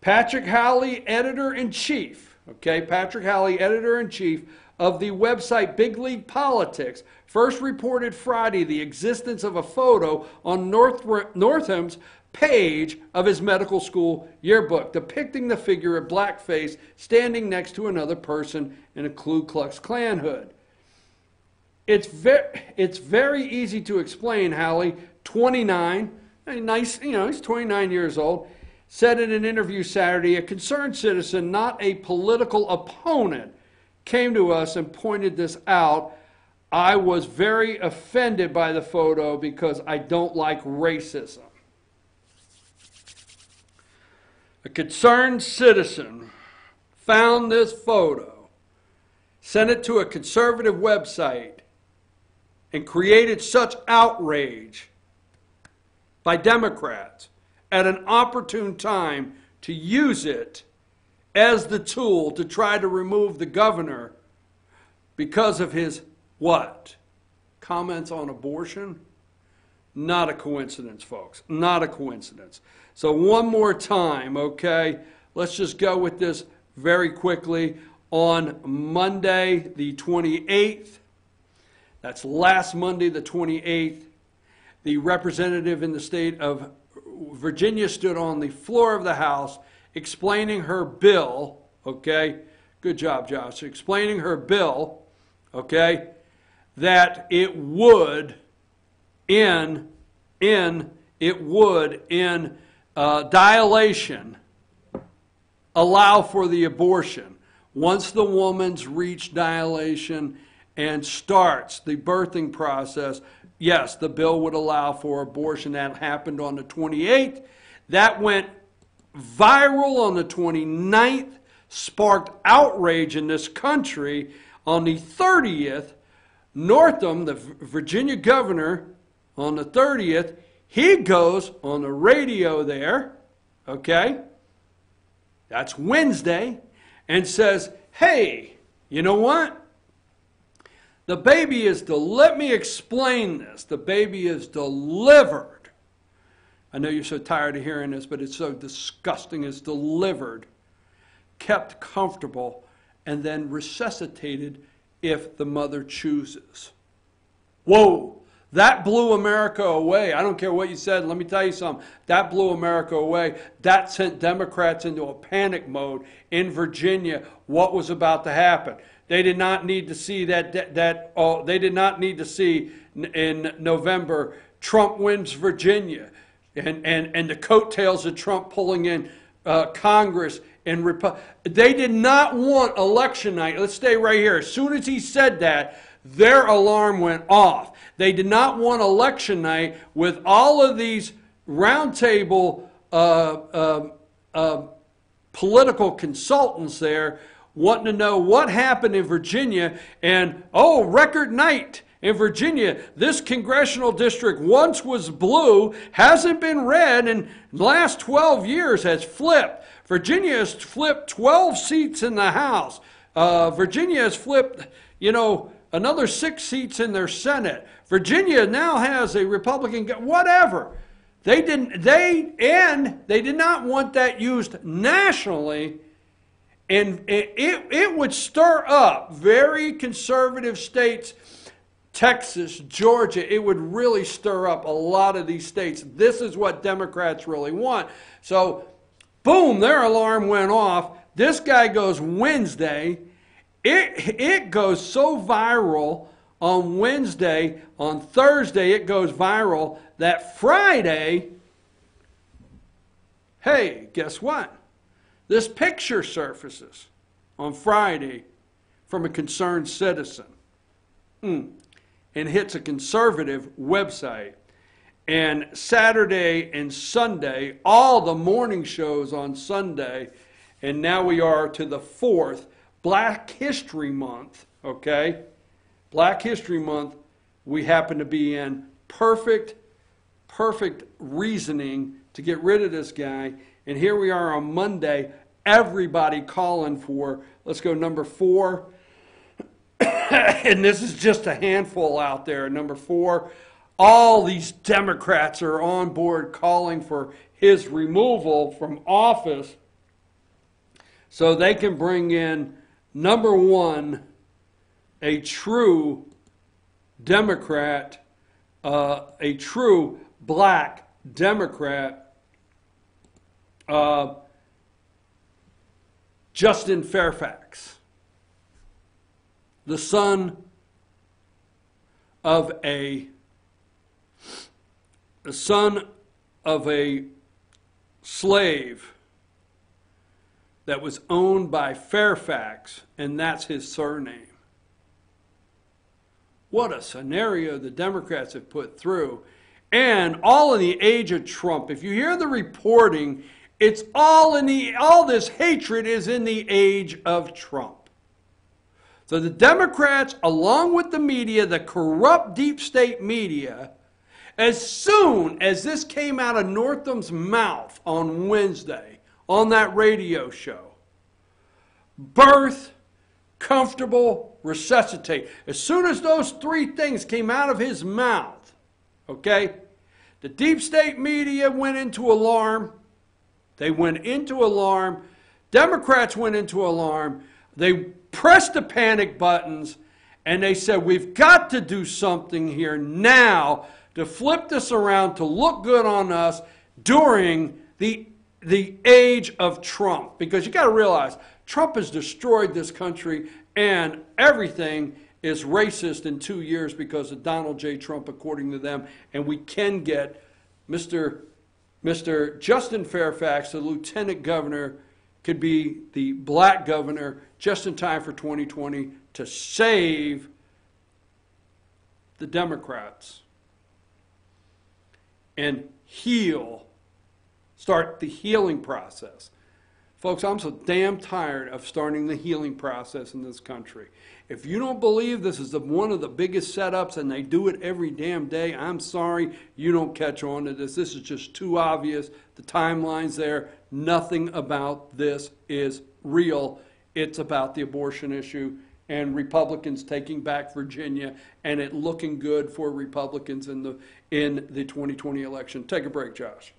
A: Patrick Howley, editor-in-chief, Patrick Howley, editor-in-chief of the website Big League Politics, first reported Friday the existence of a photo on Northam's page of his medical school yearbook depicting the figure of blackface standing next to another person in a Ku Klux Klan hood. It's very easy to explain, Howley, 29, nice, he's 29 years old, said in an interview Saturday, a concerned citizen, not a political opponent, came to us and pointed this out. I was very offended by the photo because I don't like racism. A concerned citizen found this photo, sent it to a conservative website, and created such outrage by Democrats at an opportune time to use it as the tool to try to remove the governor because of his what? Comments on abortion? Not a coincidence, folks. Not a coincidence. So one more time, okay? Let's just go with this very quickly. On Monday, the 28th, that's last Monday, the 28th, the representative in the state of Virginia stood on the floor of the House explaining her bill, okay? Good job, Josh. Explaining her bill, okay, that it would in dilation allow for the abortion. Once the woman's reached dilation and starts the birthing process, yes, the bill would allow for abortion. That happened on the 28th. That went viral on the 29th, sparked outrage in this country. On the 30th, Northam, the Virginia governor, on the 30th, he goes on the radio there, okay? That's Wednesday, and says, hey, you know what? The baby is, let me explain this. The baby is delivered. I know you're so tired of hearing this, but it's so disgusting. It's delivered, kept comfortable, and then resuscitated if the mother chooses. Whoa, that blew America away. I don't care what you said. Let me tell you something. That blew America away. That sent Democrats into a panic mode in Virginia. What was about to happen? They did not need to see they did not need to see in November Trump wins Virginia and the coattails of Trump pulling in Congress and they did not want election night. Let's stay right here. As soon as he said that, their alarm went off. They did not want election night with all of these roundtable political consultants there wanting to know what happened in Virginia and, oh, record night. In Virginia, this congressional district once was blue, hasn't been red, and the last 12 years has flipped. Virginia has flipped 12 seats in the House. Virginia has flipped, another 6 seats in their Senate. Virginia now has a Republican, whatever. They did not want that used nationally, and it would stir up very conservative states, Texas, Georgia. It would really stir up a lot of these states. This is what Democrats really want. So, boom, their alarm went off. This guy goes Wednesday. It goes so viral on Wednesday. On Thursday, it goes viral that Friday, hey, guess what? This picture surfaces on Friday from a concerned citizen and hits a conservative website. And Saturday and Sunday, all the morning shows on Sunday, and now we are to the 4th, Black History Month, okay? Black History Month, we happen to be in perfect reasoning to get rid of this guy. And here we are on Monday, everybody calling for, let's go number 4. And this is just a handful out there. Number 4, all these Democrats are on board calling for his removal from office so they can bring in, number 1, a true Democrat, a true black Democrat, Justin Fairfax, the son of a slave that was owned by Fairfax, and that's his surname. What a scenario the Democrats have put through. And all in the age of Trump. If you hear the reporting, it's all this hatred is in the age of Trump. So the Democrats, along with the media, the corrupt deep state media, as soon as this came out of Northam's mouth on Wednesday on that radio show, birth, comfortable, resuscitate. As soon as those 3 things came out of his mouth, okay, the deep state media went into alarm. They went into alarm. Democrats went into alarm. They pressed the panic buttons, and they said, we've got to do something here now to flip this around, to look good on us during the age of Trump. Because you got to realize, Trump has destroyed this country, and everything is racist in 2 years because of Donald J. Trump, according to them. And we can get Mr. Justin Fairfax, the lieutenant governor, could be the black governor just in time for 2020 to save the Democrats and start the healing process. Folks, I'm so damn tired of starting the healing process in this country. If you don't believe this is one of the biggest setups and they do it every damn day, I'm sorry you don't catch on to this. This is just too obvious. The timeline's there. Nothing about this is real. It's about the abortion issue and Republicans taking back Virginia and it looking good for Republicans in the 2020 election. Take a break, Josh.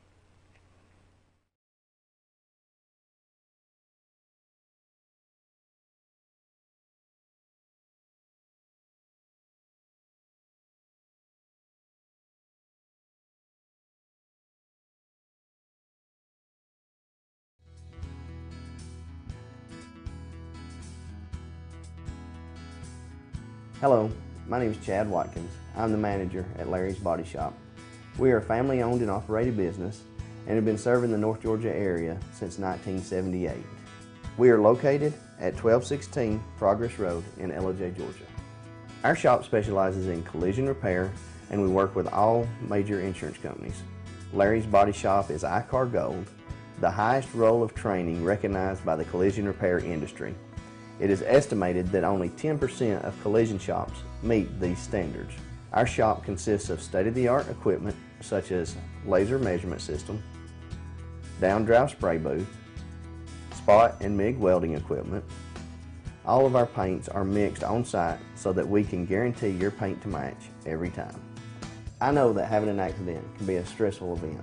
G: Hello, my name is Chad Watkins. I'm the manager at Larry's Body Shop. We are a family-owned and operated business and have been serving the North Georgia area since 1978. We are located at 1216 Progress Road in Ellijay, Georgia. Our shop specializes in collision repair and we work with all major insurance companies. Larry's Body Shop is ICAR Gold, the highest role of training recognized by the collision repair industry. It is estimated that only 10% of collision shops meet these standards. Our shop consists of state-of-the-art equipment such as laser measurement system, down-drive spray booth, spot and MIG welding equipment. All of our paints are mixed on site so that we can guarantee your paint to match every time. I know that having an accident can be a stressful event.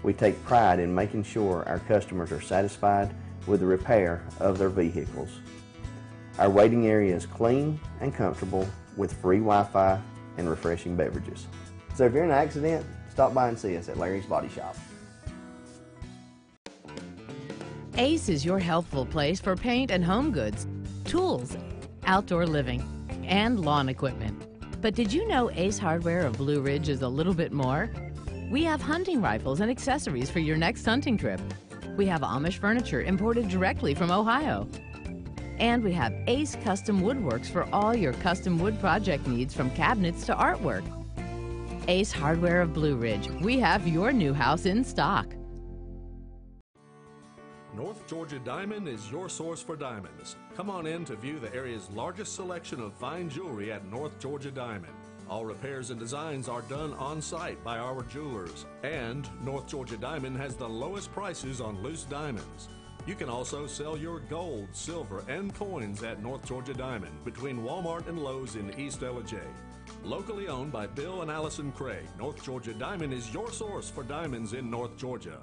G: We take pride in making sure our customers are satisfied with the repair of their vehicles. Our waiting area is clean and comfortable with free Wi-Fi and refreshing beverages. So if you're in an accident, stop by and see us at Larry's Body Shop.
H: Ace is your healthful place for paint and home goods, tools, outdoor living, and lawn equipment. But did you know Ace Hardware of Blue Ridge is a little bit more? We have hunting rifles and accessories for your next hunting trip. We have Amish furniture imported directly from Ohio. And we have Ace Custom Woodworks for all your custom wood project needs, from cabinets to artwork. Ace Hardware of Blue Ridge. We have your new house in stock.
I: North Georgia Diamond is your source for diamonds. Come on in to view the area's largest selection of fine jewelry at North Georgia Diamond. All repairs and designs are done on site by our jewelers. And North Georgia Diamond has the lowest prices on loose diamonds. You can also sell your gold, silver, and coins at North Georgia Diamond between Walmart and Lowe's in East Ellijay. Locally owned by Bill and Allison Craig, North Georgia Diamond is your source for diamonds in North Georgia.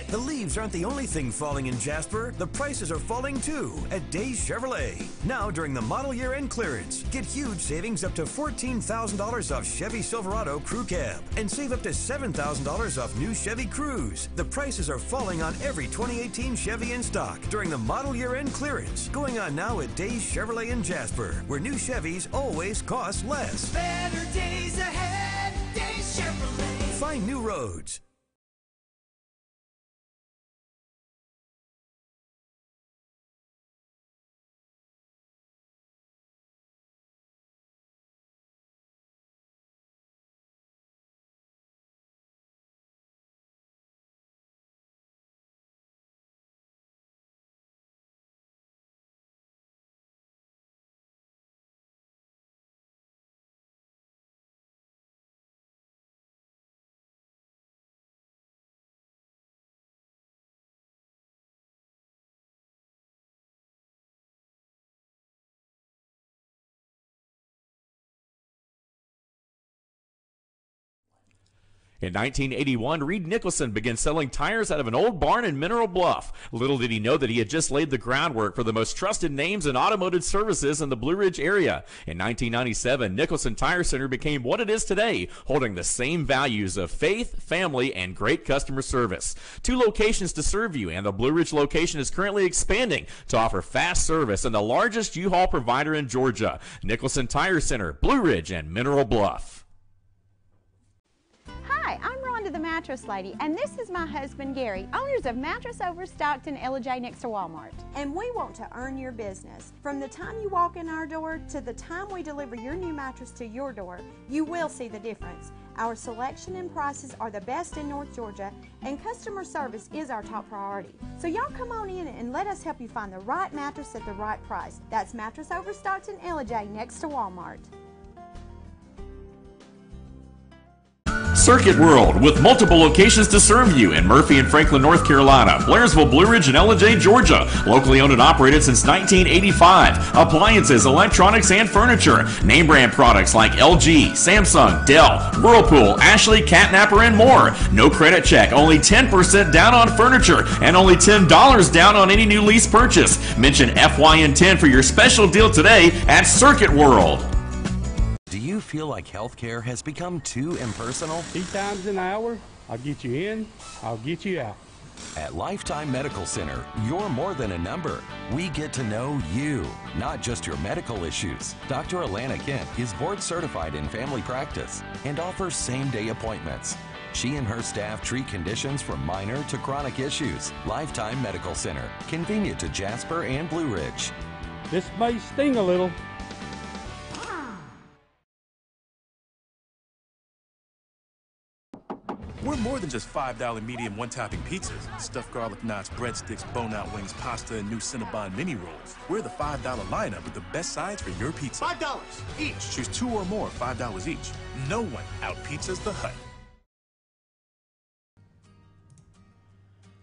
J: The leaves aren't the only thing falling in Jasper. The prices are falling too at Days Chevrolet. Now during the model year end clearance, get huge savings up to $14,000 off Chevy Silverado Crew Cab and save up to $7,000 off new Chevy Cruze. The prices are falling on every 2018 Chevy in stock during the model year end clearance. Going on now at Days Chevrolet in Jasper, where new Chevys always cost less.
K: Better days ahead, Days Chevrolet.
J: Find new roads.
L: In 1981, Reed Nicholson began selling tires out of an old barn in Mineral Bluff. Little did he know that he had just laid the groundwork for the most trusted names in automotive services in the Blue Ridge area. In 1997, Nicholson Tire Center became what it is today, holding the same values of faith, family, and great customer service. 2 locations to serve you, and the Blue Ridge location is currently expanding to offer fast service and the largest U-Haul provider in Georgia. Nicholson Tire Center, Blue Ridge, and Mineral Bluff.
M: Hi, I'm Rhonda the Mattress Lady, and this is my husband Gary, owners of Mattress Overstocked in Ellijay next to Walmart. And we want to earn your business. From the time you walk in our door to the time we deliver your new mattress to your door, you will see the difference. Our selection and prices are the best in North Georgia, and customer service is our top priority. So y'all come on in and let us help you find the right mattress at the right price. That's Mattress Overstocked in Ellijay next to Walmart.
L: Circuit World, with multiple locations to serve you in Murphy and Franklin, North Carolina, Blairsville, Blue Ridge, and Ellijay, Georgia. Locally owned and operated since 1985. Appliances, electronics, and furniture. Name brand products like LG, Samsung, Dell, Whirlpool, Ashley, Catnapper, and more. No credit check, only 10% down on furniture, and only $10 down on any new lease purchase. Mention FYN10 for your special deal today at Circuit World.
N: Do you feel like healthcare has become too impersonal?
O: 3 times an hour, I'll get you in, I'll get you out.
N: At Lifetime Medical Center, you're more than a number. We get to know you, not just your medical issues. Dr. Alana Kent is board certified in family practice and offers same-day appointments. She and her staff treat conditions from minor to chronic issues. Lifetime Medical Center, convenient to Jasper and Blue Ridge.
O: This may sting a little.
P: We're more than just $5 medium one-topping pizzas, stuffed garlic knots, breadsticks, bone-out wings, pasta, and new Cinnabon mini rolls. We're the $5 lineup with the best sides for your pizza.
K: $5 each.
P: Choose 2 or more, $5 each. No one out-pizzas the Hut.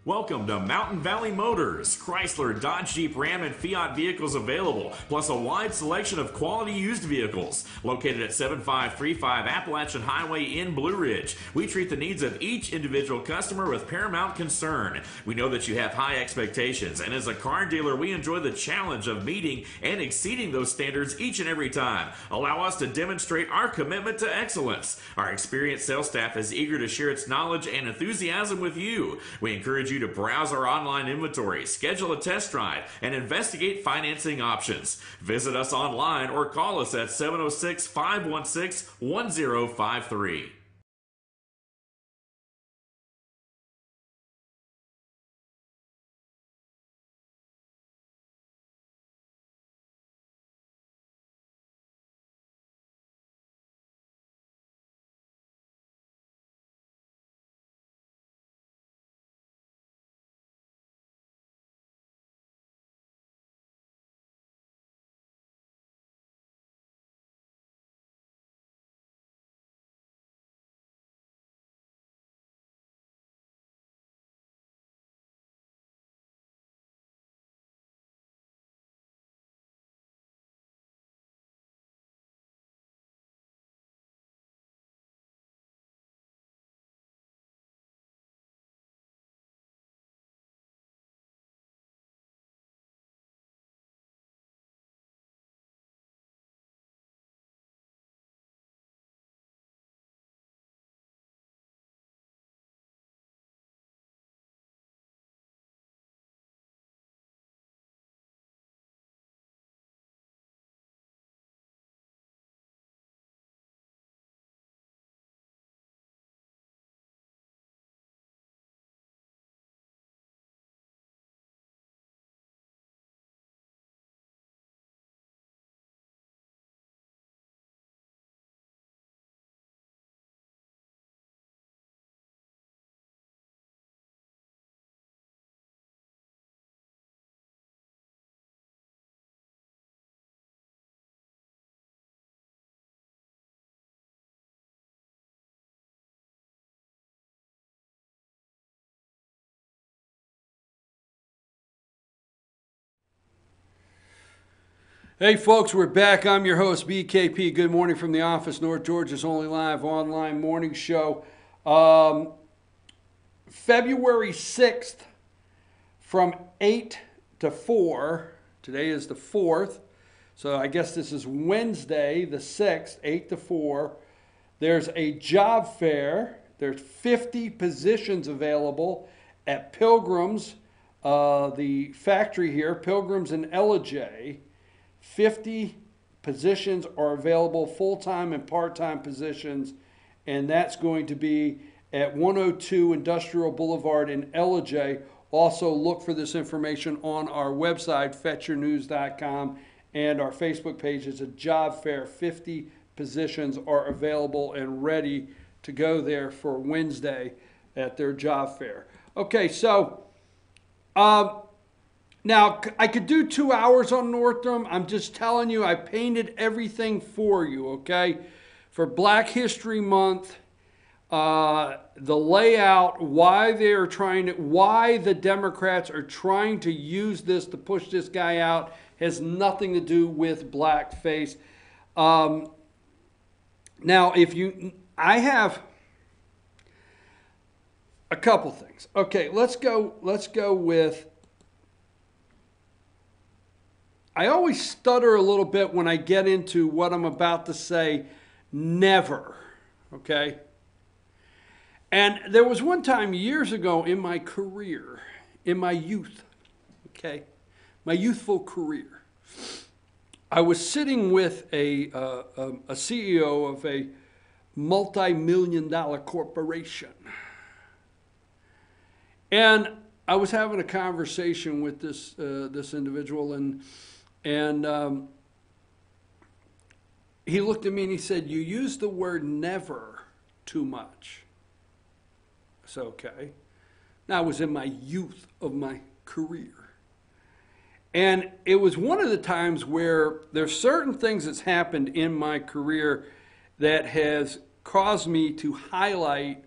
L: Welcome to Mountain Valley Motors. Chrysler, Dodge, Jeep, Ram, and Fiat vehicles available, plus a wide selection of quality used vehicles. Located at 7535 Appalachian Highway in Blue Ridge, we treat the needs of each individual customer with paramount concern. We know that you have high expectations, and as a car dealer, we enjoy the challenge of meeting and exceeding those standards each and every time. Allow us to demonstrate our commitment to excellence. Our experienced sales staff is eager to share its knowledge and enthusiasm with you. We encourage you to browse our online inventory, schedule a test drive, and investigate financing options. Visit us online or call us at 706-516-1053.
A: Hey folks, we're back. I'm your host, BKP. Good morning from the office, North Georgia's only live online morning show. February 6th from 8 to 4. Today is the 4th. So I guess this is Wednesday, the 6th, 8 to 4. There's a job fair. There's 50 positions available at Pilgrims, the factory here, Pilgrims in Ellijay. 50 positions are available, full-time and part-time positions, and that's going to be at 102 Industrial Boulevard in Ellijay. Also, look for this information on our website, fetchyournews.com, and our Facebook page is a job fair. 50 positions are available and ready to go there for Wednesday at their job fair. Okay, so now, I could do 2 hours on Northam. I'm just telling you, I painted everything for you, okay? For Black History Month, the layout, why the Democrats are trying to use this to push this guy out has nothing to do with blackface. Now, I have a couple things. Okay, let's go with, I always stutter a little bit when I get into what I'm about to say. Never, okay? And there was one time years ago in my career, in my youth, okay, my youthful career, I was sitting with a CEO of a multi-million-dollar corporation. And I was having a conversation with this individual, and he looked at me and he said, "You use the word never too much." things, okay? Now, I was in my youth of my career. And it was one of the times where there's certain things that's happened in my career that has caused me to highlight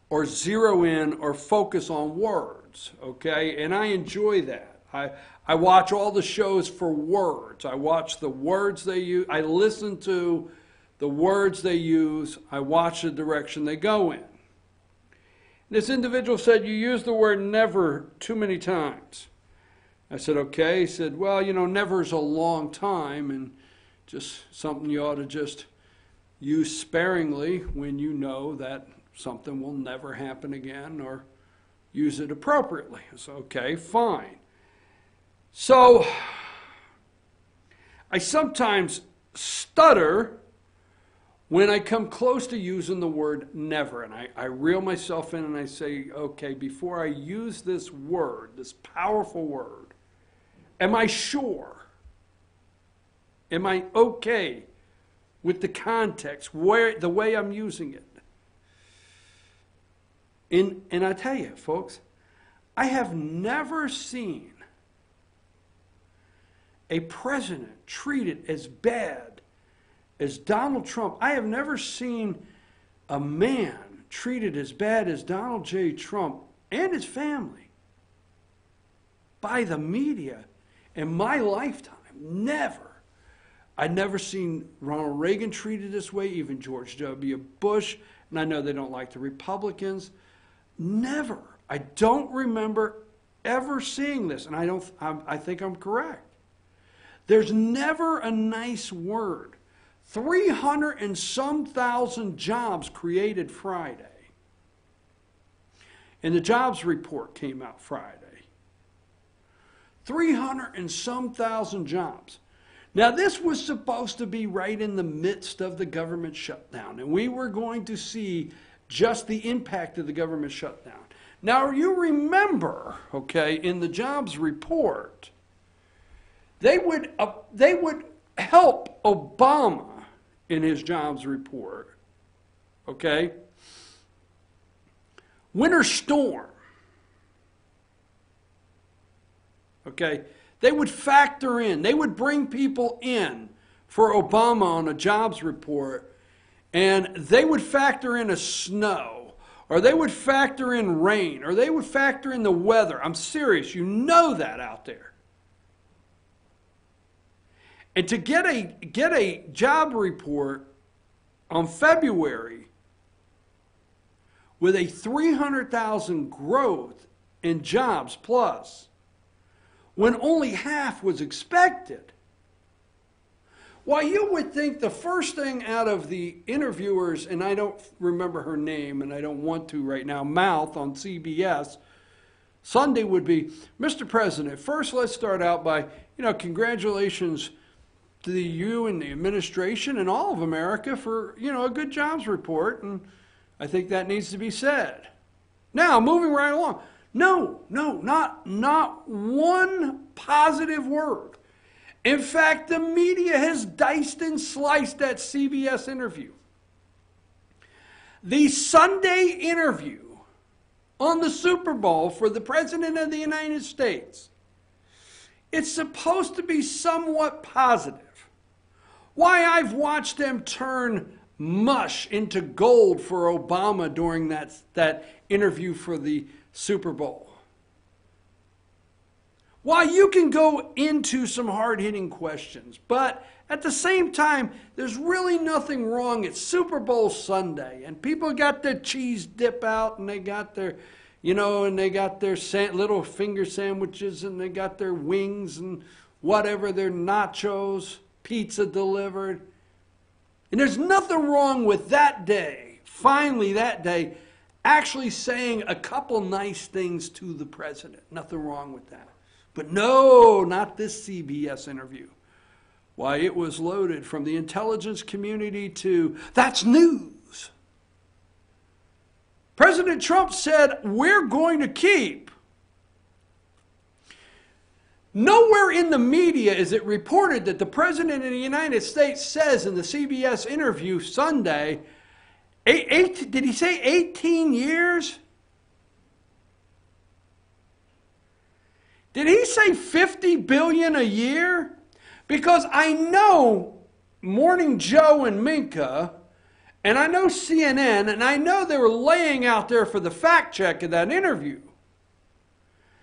A: or zero in or focus on words, okay? And I enjoy that. I watch all the shows for words. I watch the words they use. I listen to the words they use. I watch the direction they go in. This individual said, you use the word never too many times. I said, okay. He said, well, you know, never's a long time and just something you ought to just use sparingly when you know that something will never happen again, or use it appropriately. I said, okay, fine. So I sometimes stutter when I come close to using the word never, and I reel myself in and I say, okay, before I use this word, this powerful word, am I sure? Am I okay with the context, the way I'm using it? And I tell you, folks, I have never seen a president treated as bad as Donald Trump. I have never seen a man treated as bad as Donald J. Trump and his family by the media in my lifetime. Never. I've never seen Ronald Reagan treated this way, even George W. Bush, and I know they don't like the Republicans. Never. I don't remember ever seeing this, and I think I'm correct. There's never a nice word. 300 and some thousand jobs created Friday. And the jobs report came out Friday. 300 and some thousand jobs. Now, this was supposed to be right in the midst of the government shutdown, and we were going to see just the impact of the government shutdown. Now, you remember, okay, in the jobs report, they would help Obama in his jobs report, okay? Winter storm, okay? They would factor in, they would bring people in for Obama on a jobs report, and they would factor in a snow, or they would factor in rain, or they would factor in the weather. I'm serious, you know that out there. And to get a job report on February with a 300,000 growth in jobs plus, when only half was expected, why, you would think the first thing out of the interviewers, and I don't remember her name, and I don't want to right now, mouth on CBS Sunday would be, Mr. President, first let's start out by, congratulations to you and the administration and all of America for, a good jobs report, and I think that needs to be said. Now, moving right along. No, not one positive word. In fact, the media has diced and sliced that CBS interview. The Sunday interview on the Super Bowl for the President of the United States, it's supposed to be somewhat positive. Why, I've watched them turn mush into gold for Obama during that interview for the Super Bowl. Why, you can go into some hard-hitting questions, but at the same time, there's really nothing wrong. It's Super Bowl Sunday, and people got their cheese dip out, and they got their, and they got their little finger sandwiches, and they got their wings and whatever, their nachos, pizza delivered. And there's nothing wrong with that day, finally that day, actually saying a couple nice things to the president. Nothing wrong with that. But no, not this CBS interview. Why, it was loaded from the intelligence community to, that's news. President Trump said, we're going to keep. Nowhere in the media is it reported that the President of the United States says in the CBS interview Sunday, did he say 18 years? Did he say $50 billion a year? Because I know Morning Joe and Minka, and I know CNN, and I know they were laying out there for the fact check of that interview.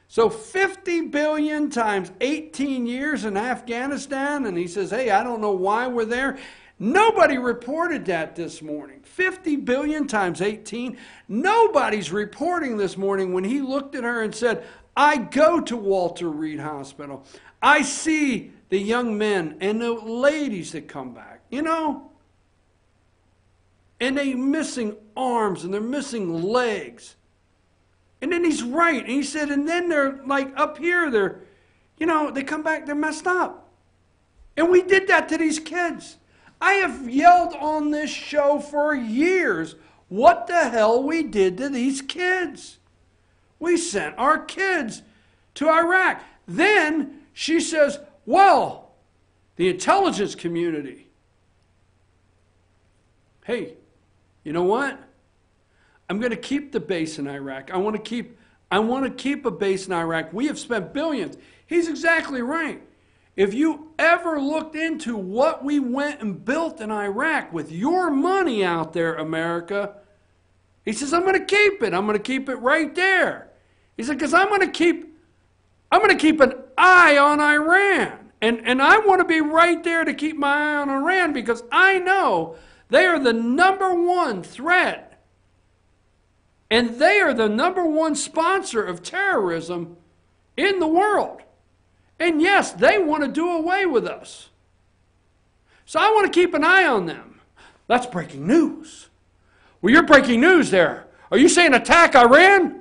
A: So 50 billion times 18 years in Afghanistan, and he says, hey, I don't know why we're there. Nobody reported that this morning. 50 billion times 18. Nobody's reporting this morning when he looked at her and said, I go to Walter Reed Hospital. I see the young men and the ladies that come back, you know, and they're missing arms and they're missing legs. And then he's right. And he said, and then they're like up here, they're, you know, they come back, they're messed up. And we did that to these kids. I have yelled on this show for years what the hell we did to these kids. We sent our kids to Iraq. Then she says, well, the intelligence community. Hey, you know what? I'm going to keep the base in Iraq. I want to keep a base in Iraq. We have spent billions. He's exactly right. If you ever looked into what we went and built in Iraq with your money out there, America, he says, I'm going to keep it. I'm going to keep it right there. He said, because I'm going to keep an eye on Iran. And I want to be right there to keep my eye on Iran because I know they are the #1 threat. And they are the #1 sponsor of terrorism in the world. And yes, they want to do away with us. So I want to keep an eye on them. That's breaking news. Well, you're breaking news there. Are you saying attack Iran?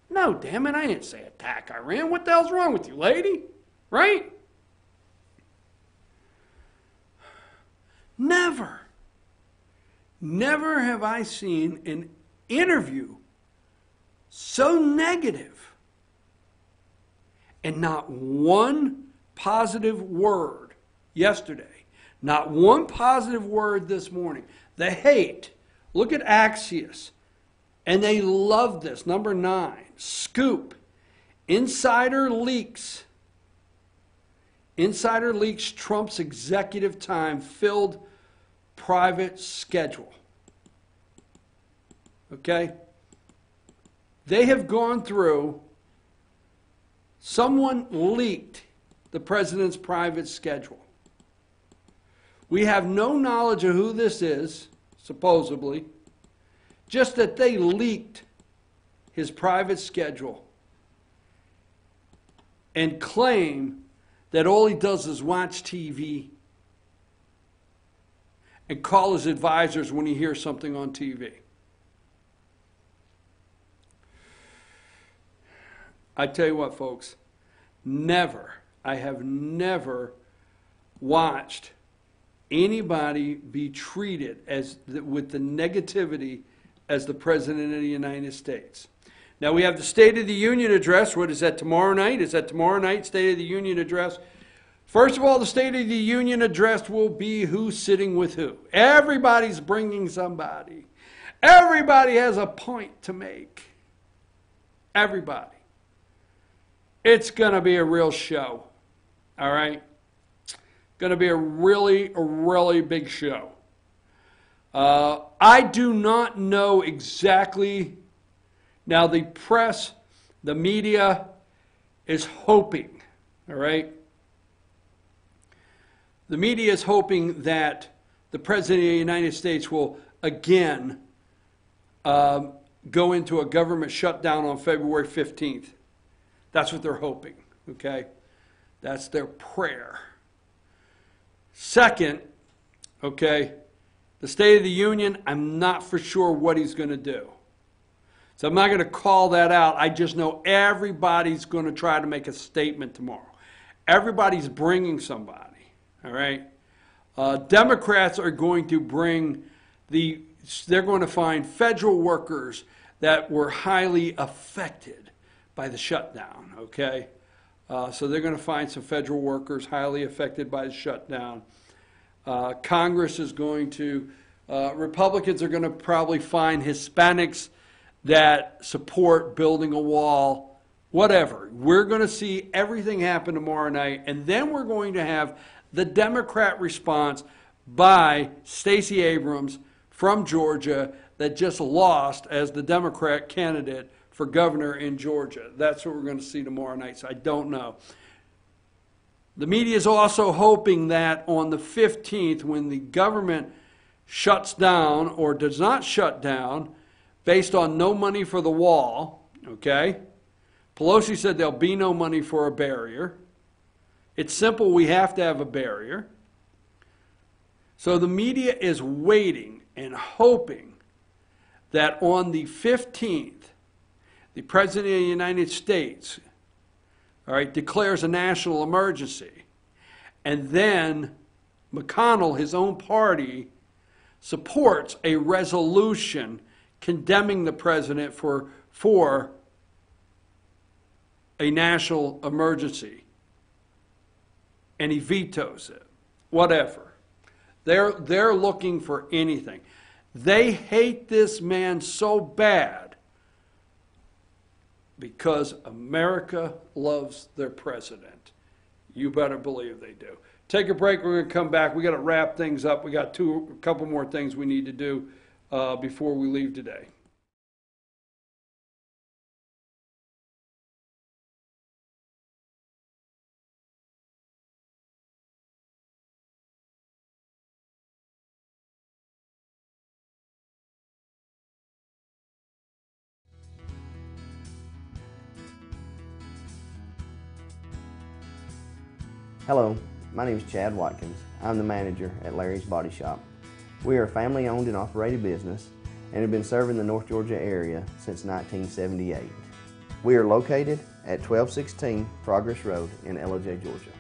A: No, damn it, I didn't say attack Iran. What the hell's wrong with you, lady? Right? Never have I seen an interview so negative and not one positive word yesterday, not one positive word this morning. The hate. Look at Axios. And they love this. Number 9, Scoop. Insider leaks. Insider leaks Trump's executive time-filled private schedule. Okay? They have gone through, someone leaked the president's private schedule. We have no knowledge of who this is, supposedly, just that they leaked his private schedule and claim that all he does is watch TV and call his advisors when he hears something on TV. I tell you what, folks, I have never watched anybody be treated with the negativity as the President of the United States. Now we have the State of the Union address. What is that, tomorrow night? Is that tomorrow night, State of the Union address? First of all, the State of the Union address will be who's sitting with who. Everybody's bringing somebody. Everybody has a point to make. Everybody. It's going to be a real show. All right? Going to be a really big show. I do not know exactly. Now, the press, the media is hoping, all right? The media is hoping that the President of the United States will again go into a government shutdown on February 15th. That's what they're hoping, okay? That's their prayer. Second, okay, the State of the Union, I'm not for sure what he's going to do. So I'm not going to call that out. I just know everybody's going to try to make a statement tomorrow. Everybody's bringing somebody, all right? Democrats are going to bring they're going to find federal workers that were highly affected by the shutdown, okay? So they're going to find some federal workers highly affected by the shutdown. Congress is going to, Republicans are going to probably find Hispanics that support building a wall whatever. We're going to see everything happen tomorrow night, and then we're going to have the Democrat response by Stacey Abrams from Georgia that just lost as the Democrat candidate for governor in Georgia. That's what we're going to see tomorrow night, so I don't know. The media is also hoping that on the 15th, when the government shuts down or does not shut down based on no money for the wall, okay? Pelosi said there'll be no money for a barrier. It's simple, we have to have a barrier. So the media is waiting and hoping that on the 15th, the President of the United States, all right, declares a national emergency. And then McConnell, his own party, supports a resolution condemning the president for a national emergency. And he vetoes it. Whatever. They're looking for anything. They hate this man so bad because America loves their president. You better believe they do. Take a break. We're going to come back. We got to wrap things up. We got a couple more things we need to do before we leave today.
G: Hello, my name is Chad Watkins. I'm the manager at Larry's Body Shop. We are a family-owned and operated business and have been serving the North Georgia area since 1978. We are located at 1216 Progress Road in Ellijay, Georgia.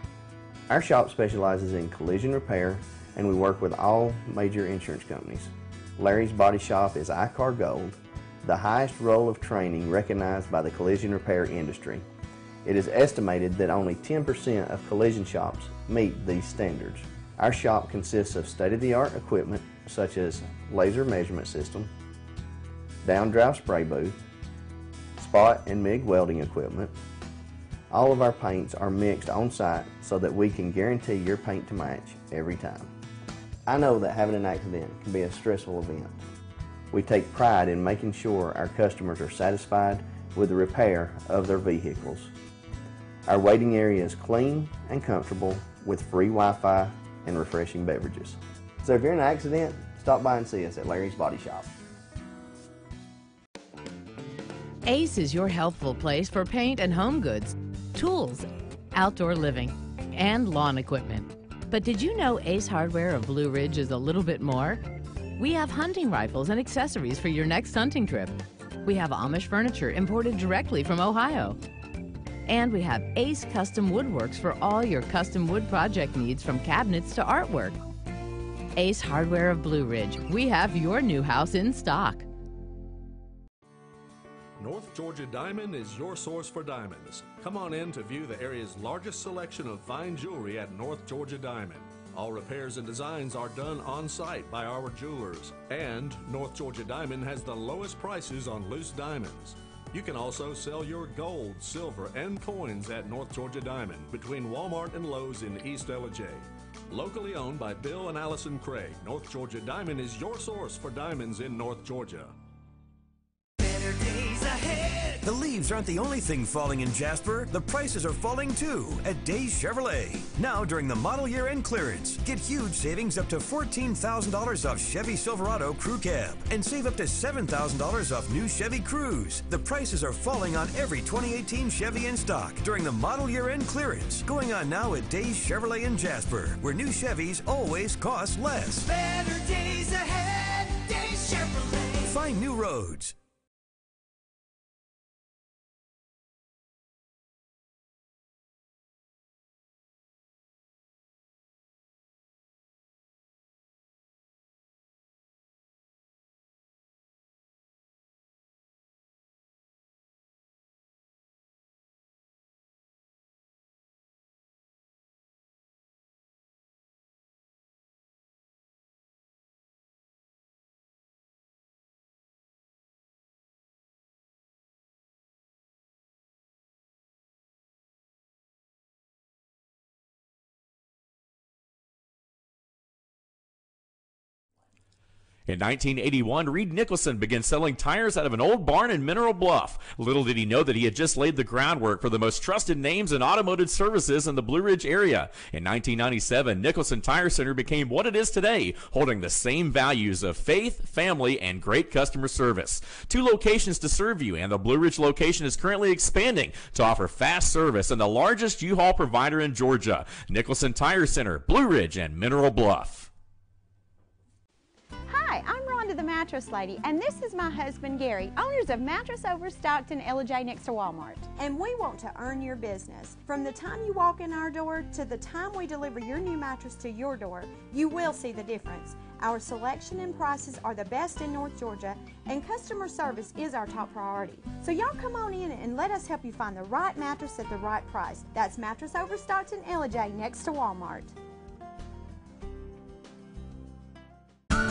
G: Our shop specializes in collision repair and we work with all major insurance companies. Larry's Body Shop is ICAR Gold, the highest role of training recognized by the collision repair industry. It is estimated that only 10% of collision shops meet these standards. Our shop consists of state-of-the-art equipment such as laser measurement system, down-drive spray booth, spot and MIG welding equipment. All of our paints are mixed on-site so that we can guarantee your paint to match every time. I know that having an accident can be a stressful event. We take pride in making sure our customers are satisfied with the repair of their vehicles. Our waiting area is clean and comfortable with free Wi-Fi and refreshing beverages. So if you're in an accident, stop by and see us at Larry's Body Shop.
H: Ace is your healthful place for paint and home goods, tools, outdoor living, and lawn equipment. But did you know Ace Hardware of Blue Ridge is a little bit more? We have hunting rifles and accessories for your next hunting trip. We have Amish furniture imported directly from Ohio. And we have Ace Custom Woodworks for all your custom wood project needs from cabinets to artwork. Ace Hardware of Blue Ridge, we have your new house in stock.
I: North Georgia Diamond is your source for diamonds. Come on in to view the area's largest selection of fine jewelry at North Georgia Diamond. All repairs and designs are done on site by our jewelers. And North Georgia Diamond has the lowest prices on loose diamonds. You can also sell your gold, silver, and coins at North Georgia Diamond between Walmart and Lowe's in East Ellijay. Locally owned by Bill and Allison Craig, North Georgia Diamond is your source for diamonds in North Georgia.
K: Better days ahead.
J: The leaves aren't the only thing falling in Jasper. The prices are falling too at Days Chevrolet. Now during the model year end clearance, get huge savings up to $14,000 off Chevy Silverado Crew Cab and save up to $7,000 off new Chevy Cruze. The prices are falling on every 2018 Chevy in stock during the model year end clearance. Going on now at Days Chevrolet in Jasper, where new Chevys always cost less.
K: Better days ahead. Days Chevrolet.
J: Find new roads.
L: In 1981, Reed Nicholson began selling tires out of an old barn in Mineral Bluff. Little did he know that he had just laid the groundwork for the most trusted names in automotive services in the Blue Ridge area. In 1997, Nicholson Tire Center became what it is today, holding the same values of faith, family, and great customer service. 2 locations to serve you, and the Blue Ridge location is currently expanding to offer fast service and the largest U-Haul provider in Georgia. Nicholson Tire Center, Blue Ridge, and Mineral Bluff.
M: Hi, I'm Rhonda the Mattress Lady, and this is my husband Gary, owners of Mattress Overstocked in Ella next to Walmart. And we want to earn your business. From the time you walk in our door to the time we deliver your new mattress to your door, you will see the difference. Our selection and prices are the best in North Georgia, and customer service is our top priority. So y'all come on in and let us help you find the right mattress at the right price. That's Mattress Overstocked in Ella next to Walmart.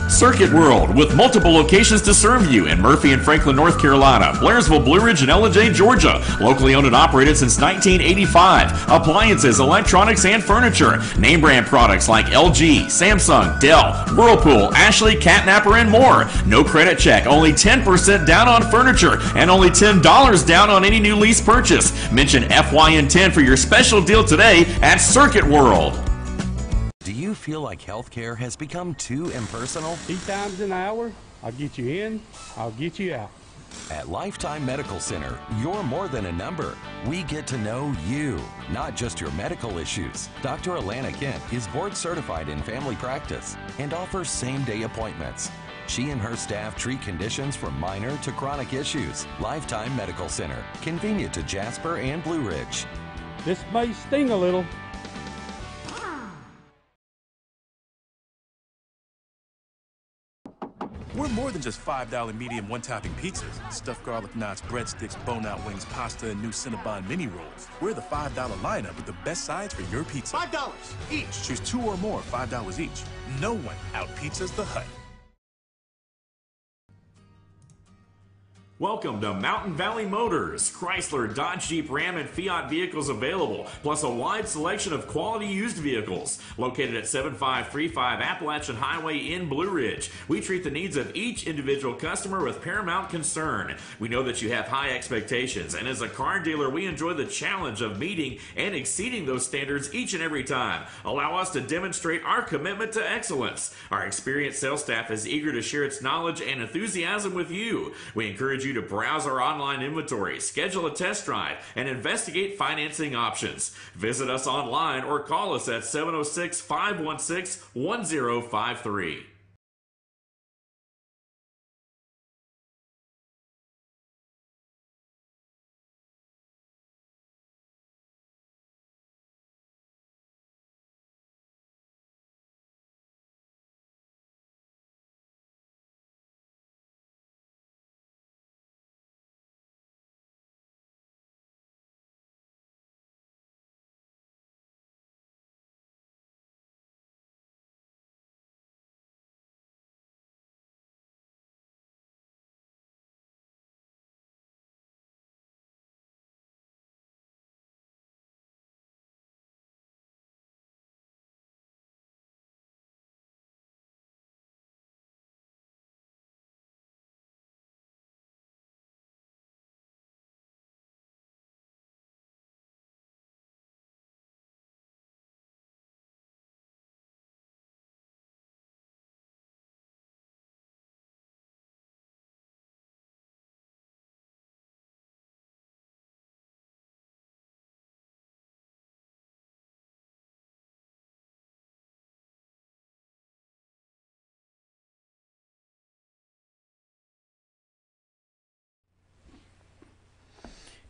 L: Circuit World, with multiple locations to serve you in Murphy and Franklin, North Carolina, Blairsville, Blue Ridge, and Ella, Georgia. Locally owned and operated since 1985. Appliances, electronics, and furniture. Name brand products like LG, Samsung, Dell, Whirlpool, Ashley, Catnapper, and more. No credit check, only 10% down on furniture, and only $10 down on any new lease purchase. Mention FYN10 for your special deal today at Circuit World.
N: Do you feel like healthcare has become too impersonal?
O: 8 times an hour, I'll get you in, I'll get you out.
N: At Lifetime Medical Center, you're more than a number. We get to know you, not just your medical issues. Dr. Alana Kent is board certified in family practice and offers same-day appointments. She and her staff treat conditions from minor to chronic issues. Lifetime Medical Center, convenient to Jasper and Blue Ridge.
O: This may sting a little.
P: We're more than just $5 medium one-topping pizzas, stuffed garlic knots, breadsticks, bone-out wings, pasta, and new Cinnabon mini rolls. We're the $5 lineup with the best sides for your pizza.
F: $5 each.
P: Choose 2 or more, $5 each. No one out-pizzas the Hut.
L: Welcome to Mountain Valley Motors. Chrysler, Dodge, Jeep, Ram, and Fiat vehicles available, plus a wide selection of quality used vehicles. Located at 7535 Appalachian Highway in Blue Ridge, we treat the needs of each individual customer with paramount concern. We know that you have high expectations, and as a car dealer, we enjoy the challenge of meeting and exceeding those standards each and every time. Allow us to demonstrate our commitment to excellence. Our experienced sales staff is eager to share its knowledge and enthusiasm with you. We encourage you to browse our online inventory, schedule a test drive, and investigate financing options. Visit us online or call us at 706-516-1053.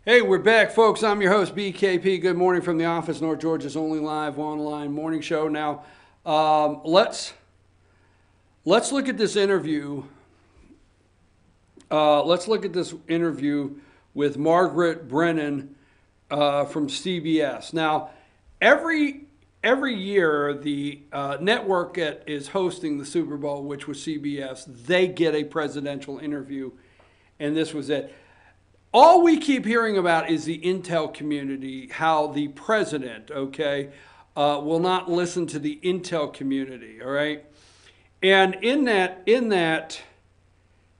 A: Hey, we're back, folks. I'm your host, BKP. Good morning from the office, North Georgia's only live online morning show. Now, let's look at this interview. Let's look at this interview with Margaret Brennan from CBS. Now, every year, the network that is hosting the Super Bowl, which was CBS, they get a presidential interview, and this was it. All we keep hearing about is the intel community, how the president, will not listen to the intel community, all right? And in that,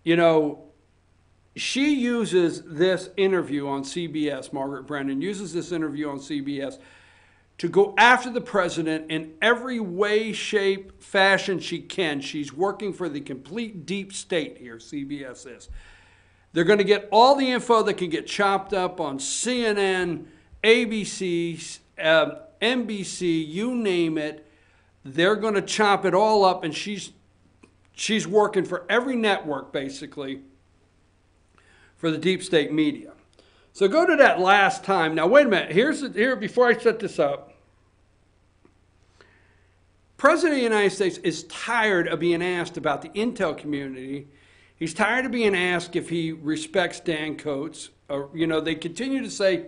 A: you know, she uses this interview on CBS, Margaret Brennan uses this interview on CBS to go after the president in every way, shape, fashion she can. She's working for the complete deep state here, CBS is. They're going to get all the info that can get chopped up on CNN, ABC, NBC, you name it. They're going to chop it all up, and she's working for every network, basically, for the deep state media. So go to that last time. Now, wait a minute. Here, before I set this up, President of the United States is tired of being asked about the intel community. He's tired of being asked if he respects Dan Coates. You know, they continue to say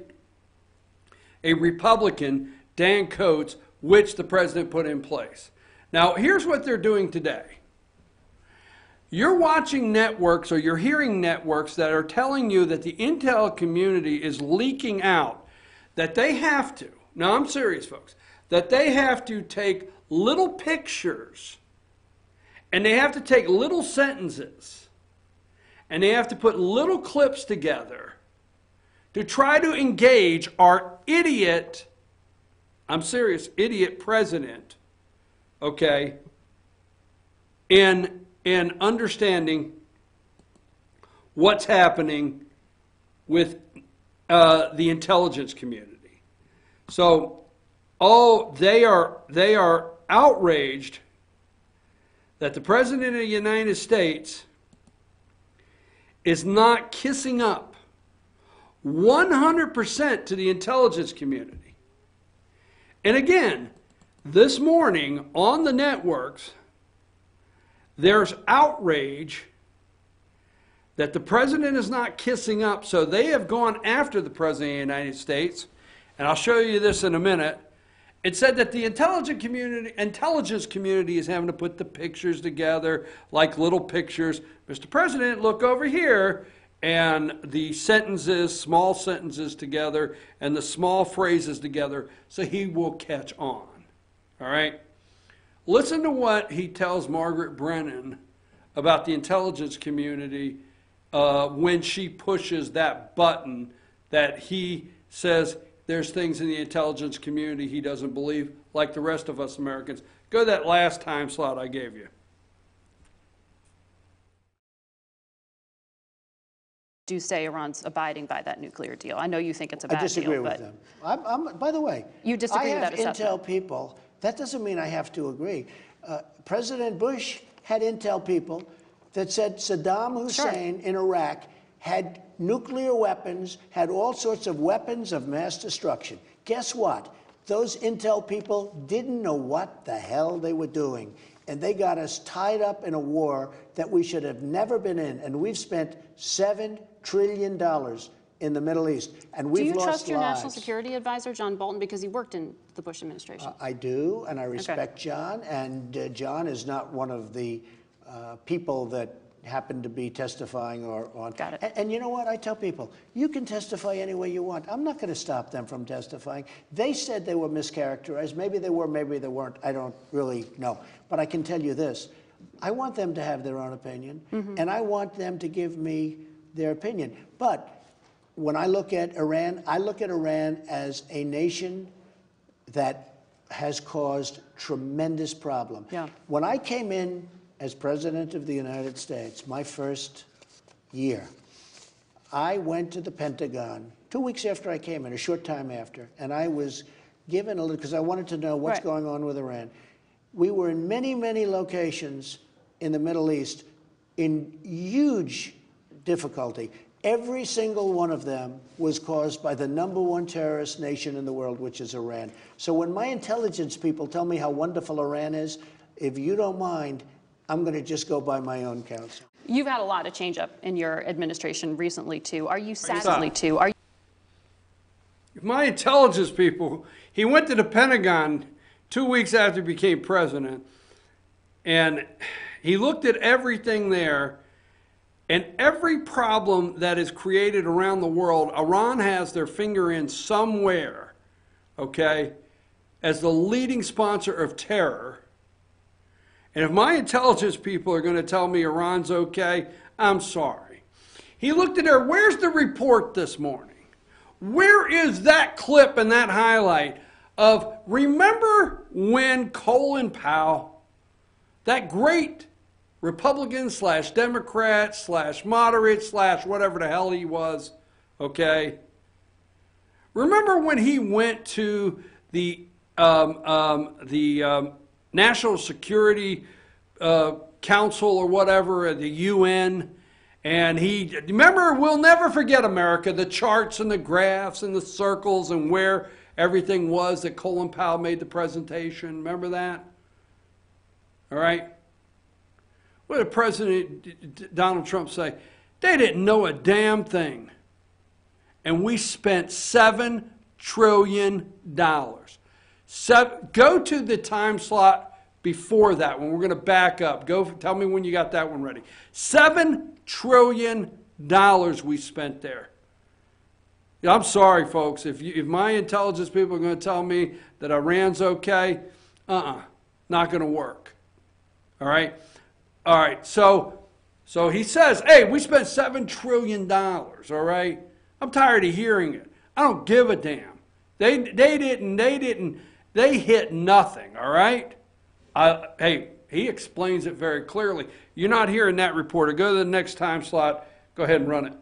A: a Republican, Dan Coates, which the president put in place. Now, here's what they're doing today. You're watching networks or you're hearing networks that are telling you that the intel community is leaking out, that they have to, now I'm serious folks, that they have to take little pictures and they have to take little sentences and they have to put little clips together to try to engage our idiot, I'm serious, idiot president, okay, in understanding what's happening with the intelligence community. So, they are outraged that the President of the United States is not kissing up 100% to the intelligence community. And again, this morning on the networks, there's outrage that the president is not kissing up, so they have gone after the president of the United States, and I'll show you this in a minute. It said that the intelligence community is having to put the pictures together like little pictures. Mr. President, look over here, and the sentences, small sentences together, and the small phrases together, so he will catch on. All right? Listen to what he tells Margaret Brennan about the intelligence community when she pushes that button that he says there's things in the intelligence community he doesn't believe, like the rest of us Americans. Go to that last time slot I gave you.
Q: Do say Iran's abiding by that nuclear deal. I know you think it's a bad deal.
R: I disagree with them. By the way,
Q: you disagree with that assessment.
R: I have intel people. That doesn't mean I have to agree. President Bush had intel people that said Saddam Hussein in Iraq had nuclear weapons, had all sorts of weapons of mass destruction. Guess what? Those intel people didn't know what the hell they were doing. And they got us tied up in a war that we should have never been in. And we've spent $7 trillion in the Middle East, and we've lost lives.
Q: Do you trust your national security advisor, John Bolton, because he worked in the Bush administration?
R: I do, and I respect John, and John is not one of the people that happen to be testifying or on.
Q: Got it.
R: And you know what? I tell people, you can testify any way you want. I'm not going to stop them from testifying. They said they were mischaracterized. Maybe they were, maybe they weren't. I don't really know. But I can tell you this. I want them to have their own opinion, and I want them to give me their opinion. But when I look at Iran as a nation that has caused tremendous problem.
Q: Yeah.
R: When I came in as President of the United States, my first year, I went to the Pentagon 2 weeks after I came in, a short time after, and I was given a little, because I wanted to know what's going on with Iran. We were in many, many locations in the Middle East in huge difficulty. Every single one of them was caused by the #1 terrorist nation in the world, which is Iran. So when my intelligence people tell me how wonderful Iran is, if you don't mind, I'm going to just go by my own counsel.
Q: You've had a lot of change up in your administration recently, too. Are you satisfied?
A: My intelligence people, he went to the Pentagon 2 weeks after he became president, and he looked at everything there. And every problem that is created around the world, Iran has their finger in somewhere, okay, as the leading sponsor of terror. And if my intelligence people are going to tell me Iran's okay, I'm sorry. He looked at her. Where's the report this morning? Where is that clip and that highlight of, remember when Colin Powell, that great Republican slash Democrat slash moderate slash whatever the hell he was, okay? Remember when he went to the National Security Council or whatever at the UN, and remember, we'll never forget America, the charts and the graphs and the circles and where everything was that Colin Powell made the presentation. Remember that? All right? What did President Donald Trump say? They didn't know a damn thing. And we spent $7 trillion. Go to the time slot before that one. We're going to back up. Tell me when you got that one ready. $7 trillion we spent there. I'm sorry, folks. If my intelligence people are going to tell me that Iran's okay, not going to work. All right? All right. So he says, hey, we spent $7 trillion, all right? I'm tired of hearing it. I don't give a damn. They hit nothing, all right? Hey, he explains it very clearly. You're not hearing that reporter. Go to the next time slot. Go ahead and run it.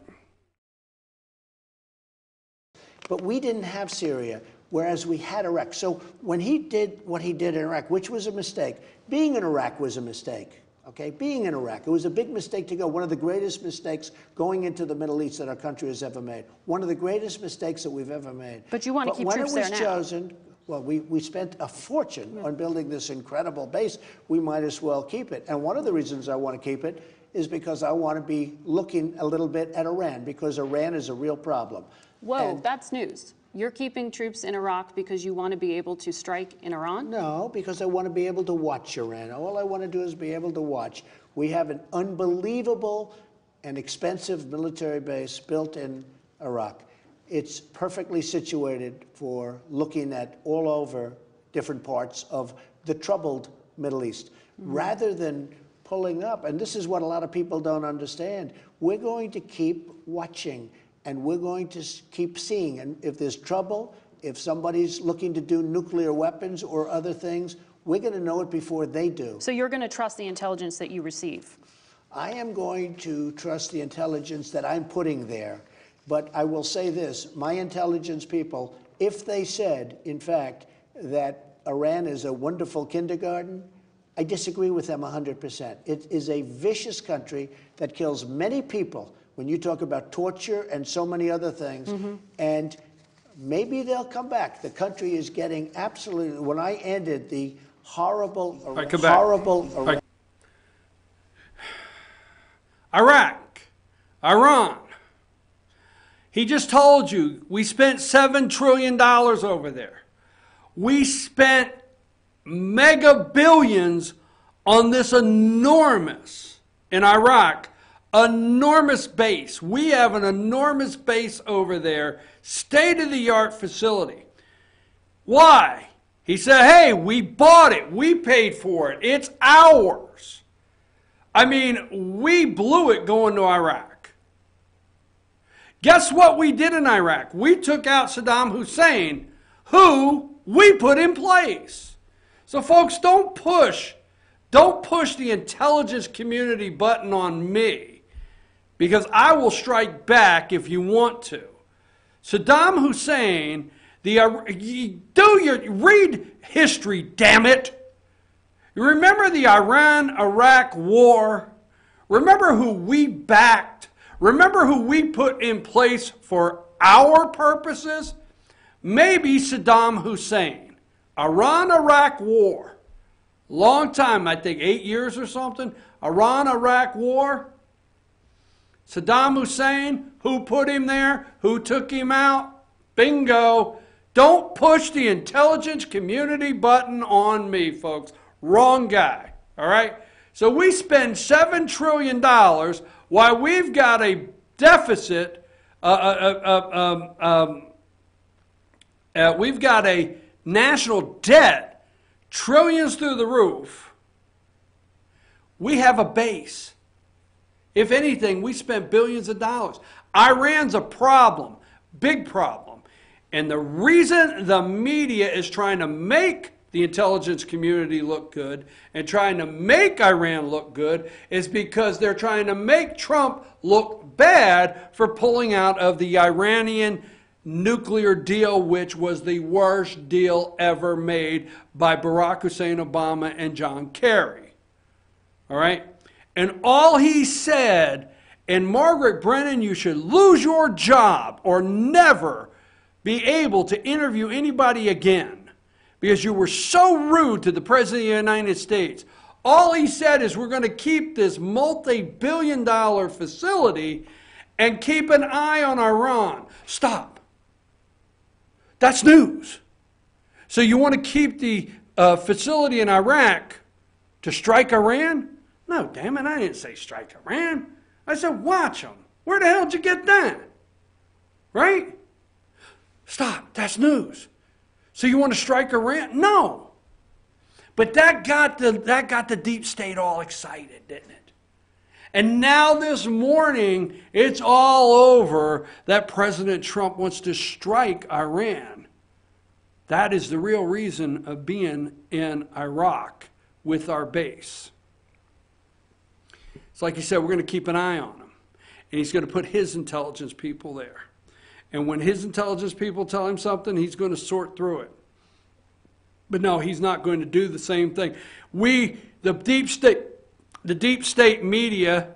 R: But we didn't have Syria, whereas we had Iraq. So when he did what he did in Iraq, which was a mistake, being in Iraq was a mistake. Okay, being in Iraq, it was a big mistake to go. One of the greatest mistakes going into the Middle East that our country has ever made. One of the greatest mistakes that we've ever made.
Q: But you want to keep troops there now.
R: When it was chosen, well, we spent a fortune on building this incredible base. We might as well keep it. And one of the reasons I want to keep it is because I want to be looking a little bit at Iran, because Iran is a real problem.
Q: Whoa, that's news. You're keeping troops in Iraq because you want to be able to strike in Iran?
R: No, because I want to be able to watch Iran. All I want to do is be able to watch. We have an unbelievable and expensive military base built in Iraq. It's perfectly situated for looking at all over different parts of the troubled Middle East. Rather than pulling up, and this is what a lot of people don't understand, we're going to keep watching. And we're going to keep seeing. And if there's trouble, if somebody's looking to do nuclear weapons or other things, we're going to know it before they do.
Q: So you're going to trust the intelligence that you receive?
R: I am going to trust the intelligence that I'm putting there. But I will say this, my intelligence people, if they said, in fact, that Iran is a wonderful kindergarten, I disagree with them 100%. It is a vicious country that kills many people. When you talk about torture and so many other things, and maybe they'll come back. The country is getting absolutely, when I ended the horrible,
A: Iraq, Iran. He just told you we spent $7 trillion over there. We spent mega billions on this enormous, in Iraq, enormous base. We have an enormous base over there, state-of-the-art facility. Why? He said, hey, we bought it. We paid for it. It's ours. I mean, we blew it going to Iraq. Guess what we did in Iraq? We took out Saddam Hussein, who we put in place. So folks, don't push the intelligence community button on me, because I will strike back if you want to. Saddam Hussein, read history, damn it. You remember the Iran-Iraq war? Remember who we backed? Remember who we put in place for our purposes? Maybe Saddam Hussein. Iran-Iraq war. Long time, I think 8 years or something. Iran-Iraq war. Saddam Hussein, who put him there? Who took him out? Bingo. Don't push the intelligence community button on me, folks. Wrong guy. All right? So we spend $7 trillion while we've got a deficit, we've got a national debt, trillions through the roof, We have a base. If anything, we spent billions of dollars. Iran's a problem, big problem. And the reason the media is trying to make the intelligence community look good and trying to make Iran look good is because they're trying to make Trump look bad for pulling out of the Iranian nuclear deal, which was the worst deal ever made by Barack Hussein Obama and John Kerry. All right? And all he said, and Margaret Brennan, you should lose your job or never be able to interview anybody again because you were so rude to the President of the United States. All he said is we're going to keep this multi-billion-dollar facility and keep an eye on Iran. Stop. That's news. So you want to keep the facility in Iraq to strike Iran? No, damn it, I didn't say strike Iran. I said watch them. Where the hell did you get that? Right? Stop. That's news. So you want to strike Iran? No. But that got the deep state all excited, didn't it? And now this morning, it's all over that President Trump wants to strike Iran. That is the real reason of being in Iraq with our base. It's like he said, we're going to keep an eye on him. And he's going to put his intelligence people there. And when his intelligence people tell him something, he's going to sort through it. But no, he's not going to do the same thing. The deep state media,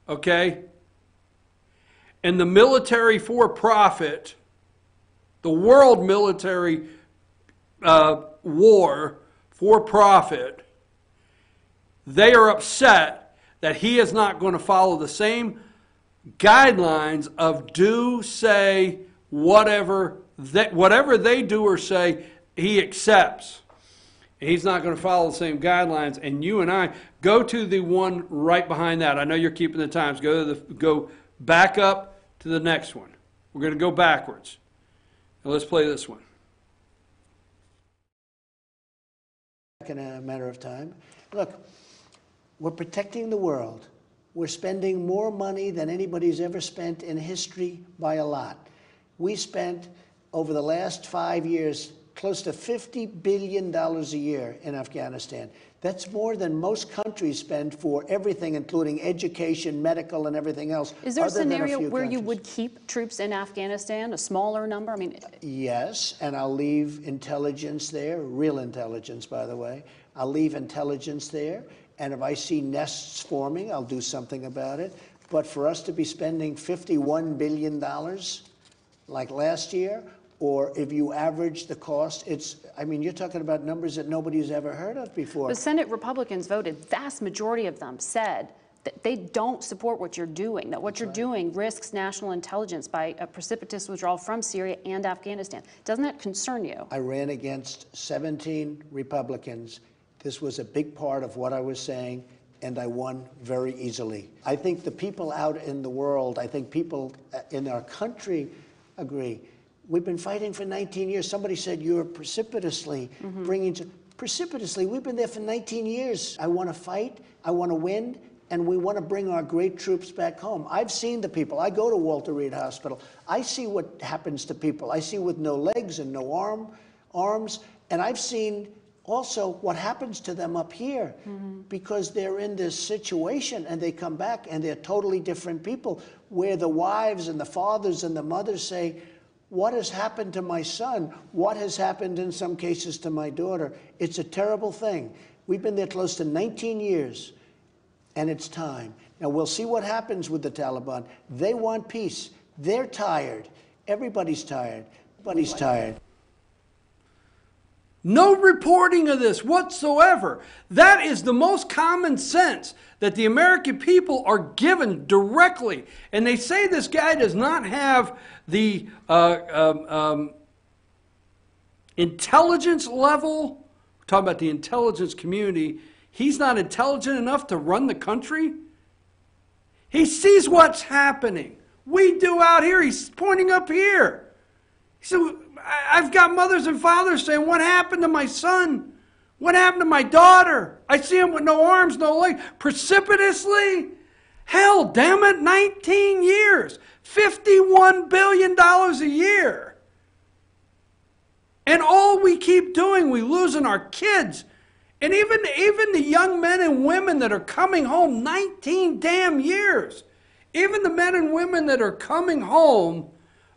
A: okay, and the military for profit, the world military war for profit, they are upset that he is not going to follow the same guidelines of do, say, whatever they do or say, he accepts. He's not going to follow the same guidelines. And you and I, go to the one right behind that. I know you're keeping the times. Go back up to the next one. We're going to go backwards. Now let's play this one.
R: In a matter of time. Look, we're protecting the world. We're spending more money than anybody's ever spent in history by a lot. We spent, over the last 5 years, close to $50 billion a year in Afghanistan. That's more than most countries spend for everything, including education, medical, and everything else.
Q: Is there a scenario where you would keep troops in Afghanistan, a smaller number? I mean,
R: yes, and I'll leave intelligence there, real intelligence, by the way. I'll leave intelligence there, and if I see nests forming, I'll do something about it. But for us to be spending $51 billion like last year, or if you average the cost, I mean, you're talking about numbers that nobody's ever heard of before.
Q: The Senate Republicans voted, vast majority of them said that they don't support what you're doing, that what you're doing risks national intelligence by a precipitous withdrawal from Syria and Afghanistan. Doesn't that concern you? I
R: ran against 17 Republicans. This was a big part of what I was saying, and I won very easily. I think the people out in the world, I think people in our country agree. We've been fighting for 19 years. Somebody said you're precipitously bringing to... Precipitously, we've been there for 19 years. I want to fight, I want to win, and we want to bring our great troops back home. I've seen the people. I go to Walter Reed Hospital. I see what happens to people. I see with no legs and no arms, and I've seen also what happens to them up here because they're in this situation and they come back and they're totally different people where the wives and the fathers and the mothers say, what has happened to my son? What has happened in some cases to my daughter? It's a terrible thing. We've been there close to 19 years, and it's time. Now, we'll see what happens with the Taliban. They want peace. They're tired. Everybody's tired. Everybody's tired.
A: No reporting of this whatsoever. That is the most common sense that the American people are given directly. And they say this guy does not have the intelligence level. We're talking about the intelligence community. He's not intelligent enough to run the country. He sees what's happening. We do out here. He's pointing up here. He said, I've got mothers and fathers saying, what happened to my son? What happened to my daughter? I see him with no arms, no legs, precipitously. Hell, damn it, 19 years, $51 billion a year. And all we keep doing, we losing our kids. And even the young men and women that are coming home, 19 damn years. Even the men and women that are coming home,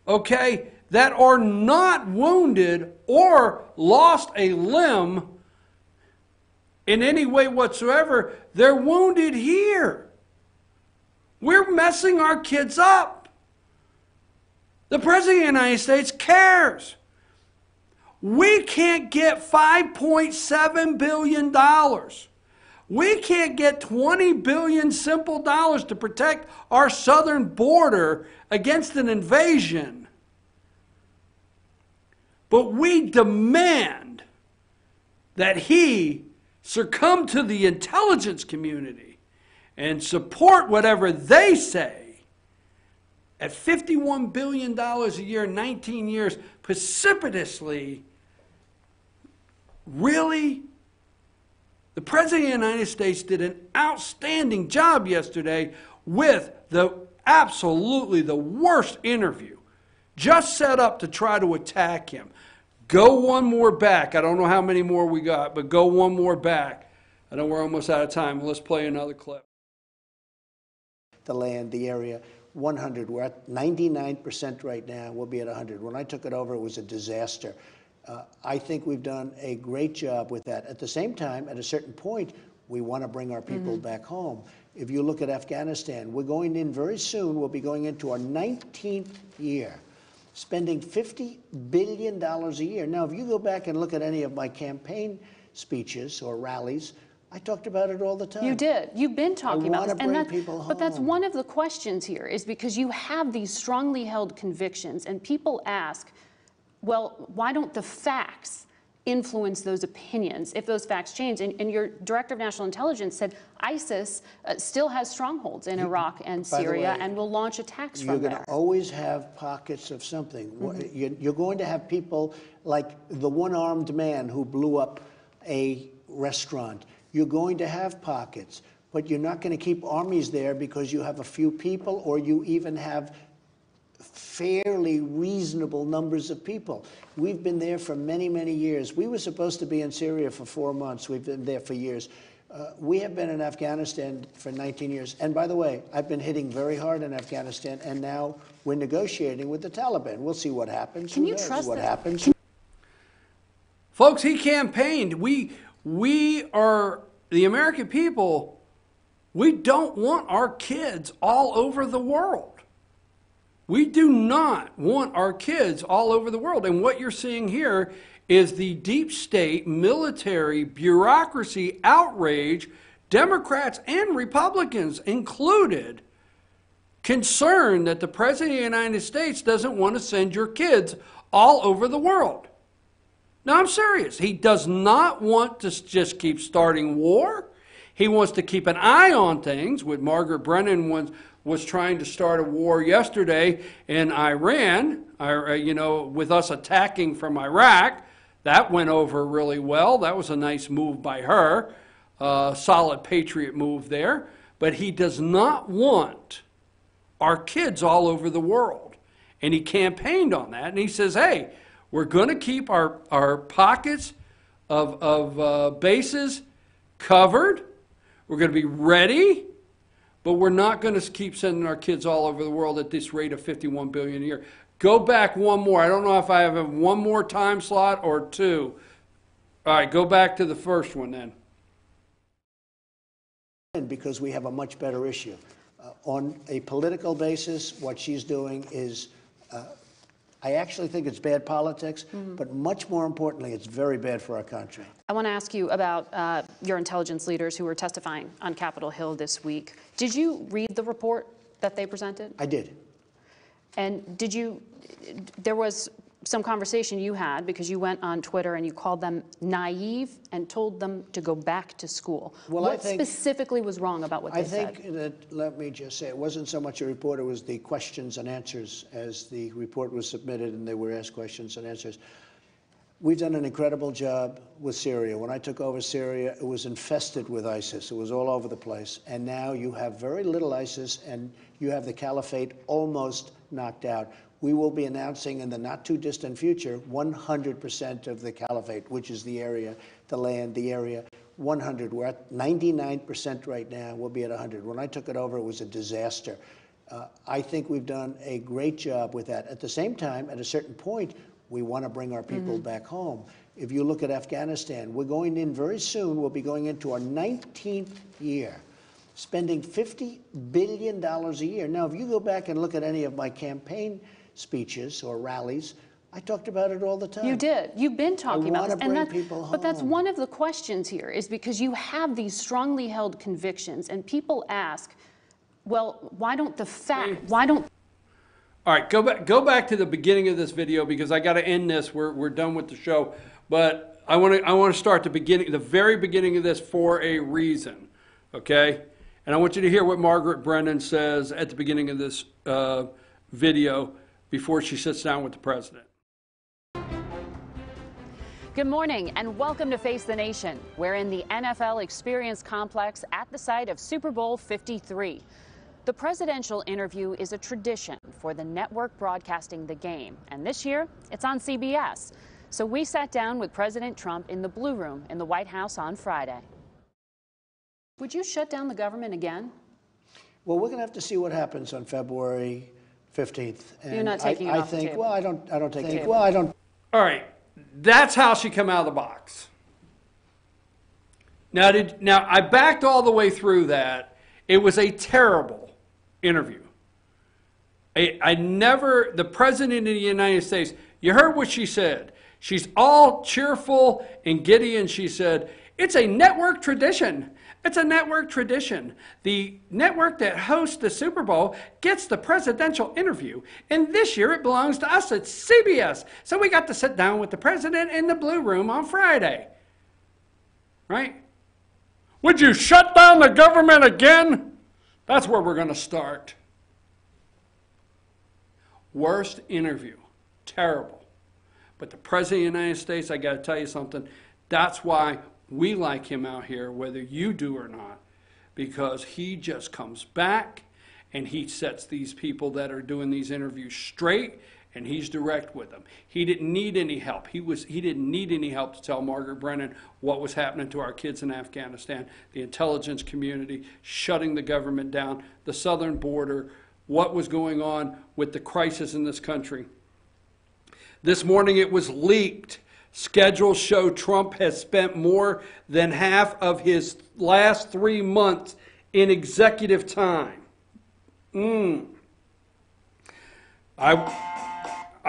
A: okay, that are not wounded or lost a limb in any way whatsoever, they're wounded here. We're messing our kids up. The President of the United States cares. We can't get $5.7 billion. We can't get 20 billion simple dollars to protect our southern border against an invasion. But we demand that he succumb to the intelligence community and support whatever they say. At $51 billion a year, 19 years, precipitously, really? The President of the United States did an outstanding job yesterday with absolutely the worst interview, just set up to try to attack him. Go one more back. I don't know how many more we got, but go one more back. I know we're almost out of time. Let's play another clip.
R: The land, the area, 100. We're at 99% right now. We'll be at 100. When I took it over, it was a disaster. I think we've done a great job with that. At the same time, at a certain point, we want to bring our people back home. If you look at Afghanistan, we're going in very soon. We'll be going into our 19th year, spending $50 billion a year. Now, if you go back and look at any of my campaign speeches or rallies, I talked about it all the time.
Q: You did. You've been talking about this.
R: I want to bring people home.
Q: But that's one of the questions here, is because you have these strongly held convictions, and people ask, well, why don't the facts influence those opinions if those facts change? And your Director of National Intelligence said ISIS still has strongholds in Iraq and Syria and will launch attacks from there.
R: You're going to always have pockets of something. You're going to have people like the one-armed man who blew up a restaurant. You're going to have pockets, but you're not going to keep armies there because you have a few people or you even have fairly reasonable numbers of people. We've been there for many, many years. We were supposed to be in Syria for 4 months. We've been there for years. We have been in Afghanistan for 19 years. And by the way, I've been hitting very hard in Afghanistan, and now we're negotiating with the Taliban. We'll see what happens.
Q: Can you trust
R: what
Q: that?
R: happens?
A: Folks, he campaigned. We are, the American people, we don't want our kids all over the world. We do not want our kids all over the world. And what you're seeing here is the deep state, military, bureaucracy outrage, Democrats and Republicans included, concerned that the President of the United States doesn't want to send your kids all over the world. Now, I'm serious. He does not want to just keep starting war. He wants to keep an eye on things. With Margaret Brennan was trying to start a war yesterday in Iran, with us attacking from Iraq. That went over really well. That was a nice move by her. Solid patriot move there. But he does not want our kids all over the world. And he campaigned on that. And he says, hey, we're going to keep our pockets of bases covered. We're going to be ready. But we're not going to keep sending our kids all over the world at this rate of $51 billion a year. Go back one more. I don't know if I have one more time slot or two. All right, go back to the first one then.
R: Because we have a much better issue. On a political basis, what she's doing is, I actually think it's bad politics, but much more importantly, it's very bad for our country.
Q: I want to ask you about your intelligence leaders who were testifying on Capitol Hill this week. Did you read the report that they presented?
R: I did.
Q: And there was some conversation you had because you went on Twitter and you called them naive and told them to go back to school.
R: Well,
Q: what specifically was wrong about what they said?
R: I think that, let me just say, it wasn't so much a report, it was the questions and answers as the report was submitted and they were asked questions and answers. We've done an incredible job with Syria. When I took over Syria, it was infested with ISIS. It was all over the place. And now you have very little ISIS, and you have the caliphate almost knocked out. We will be announcing in the not-too-distant future 100% of the caliphate, which is the area, the land, the area, 100. We're at 99% right now. We'll be at 100. When I took it over, it was a disaster. I think we've done a great job with that. At the same time, at a certain point, we want to bring our people back home. If you look at Afghanistan, we're going in very soon. We'll be going into our 19th year, spending $50 billion a year. Now, if you go back and look at any of my campaign speeches or rallies, I talked about it all the time.
Q: You did. You've been talking about this.
R: I want to bring people home.
Q: But that's one of the questions here, is because you have these strongly held convictions, and people ask, well, why don't the
A: All right, go back to the beginning of this video, because I got to end this. We're done with the show, but I want to start the very beginning of this for a reason, okay? And I want you to hear what Margaret Brennan says at the beginning of this video before she sits down with the president.
Q: Good morning and welcome to Face the Nation. We're in the NFL Experience Complex at the site of Super Bowl 53. The presidential interview is a tradition for the network broadcasting the game, and this year it's on CBS. So we sat down with President Trump in the Blue Room in the White House on Friday. Would you shut down the government again?
R: Well, we're going to have to see what happens on February 15th. And
Q: you're not taking it off the table.
R: Well, I don't take it. Well, I don't.
A: All right, that's how she come out of the box. Now I backed all the way through that. It was a terrible interview. The President of the United States, you heard what she said. She's all cheerful and giddy, and she said, it's a network tradition. It's a network tradition. The network that hosts the Super Bowl gets the presidential interview, and this year it belongs to us at CBS. So we got to sit down with the president in the Blue Room on Friday. Right? Would you shut down the government again? That's where we're going to start. Worst interview. Terrible. But the President of the United States, I got to tell you something, that's why we like him out here, whether you do or not, because he just comes back and he sets these people that are doing these interviews straight, and he's direct with them. He didn't need any help. He didn't need any help to tell Margaret Brennan what was happening to our kids in Afghanistan, the intelligence community, shutting the government down, the southern border, what was going on with the crisis in this country. This morning it was leaked. Schedules show Trump has spent more than half of his last 3 months in executive time.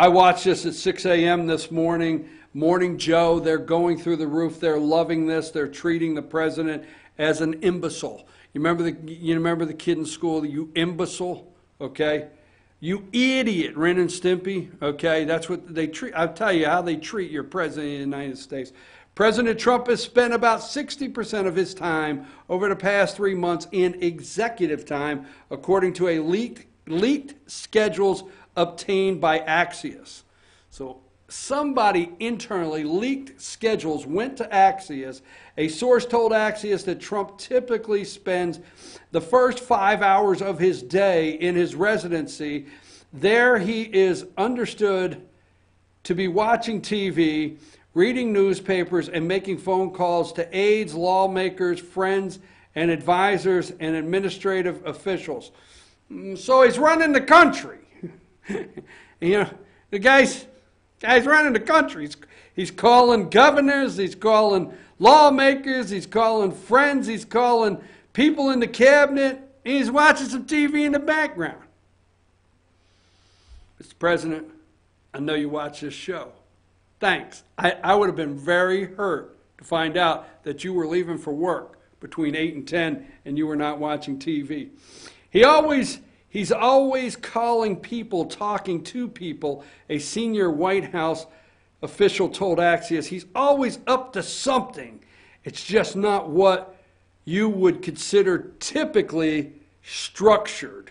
A: I watched this at 6 a.m. this morning. Morning Joe, they're going through the roof. They're loving this. They're treating the president as an imbecile. You remember the kid in school, you imbecile, okay? You idiot, Ren and Stimpy, okay? That's what they treat. I'll tell you how they treat your president of the United States. President Trump has spent about 60% of his time over the past 3 months in executive time, according to a leaked schedules obtained by Axios. So somebody internally leaked schedules, went to Axios. A source told Axios that Trump typically spends the first 5 hours of his day in his residency. There he is understood to be watching TV, reading newspapers, and making phone calls to aides, lawmakers, friends, and advisors and administrative officials. So he's running the country. You know, the guy's running the country. He's calling governors, he's calling lawmakers, he's calling friends, he's calling people in the cabinet, and he's watching some TV in the background. Mr. President, I know you watch this show. Thanks. I would have been very hurt to find out that you were leaving for work between 8 and 10 and you were not watching TV. He's always calling people, talking to people, a senior White House official told Axios. He's always up to something. It's just not what you would consider typically structured.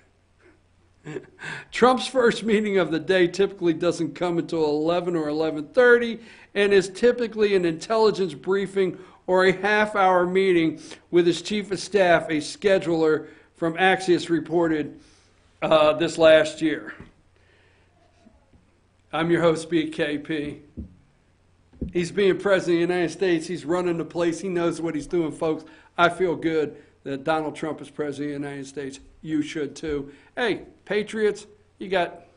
A: Trump's first meeting of the day typically doesn't come until 11 or 11:30 and is typically an intelligence briefing or a half-hour meeting with his chief of staff, a scheduler from Axios reported this last year. I'm your host, BKP. He's being president of the United States. He's running the place. He knows what he's doing, folks. I feel good that Donald Trump is president of the United States. You should too. Hey, Patriots, you got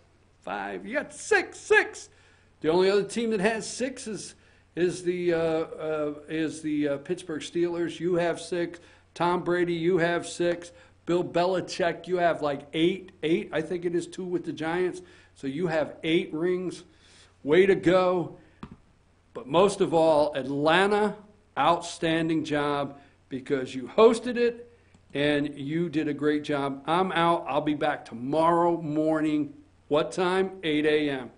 A: 5. You got 6. The only other team that has 6 is the Pittsburgh Steelers. You have 6. Tom Brady, you have 6. Bill Belichick, you have like 8. I think it is 2 with the Giants. So you have 8 rings. Way to go. But most of all, Atlanta, outstanding job because you hosted it and you did a great job. I'm out. I'll be back tomorrow morning. What time? 8 a.m.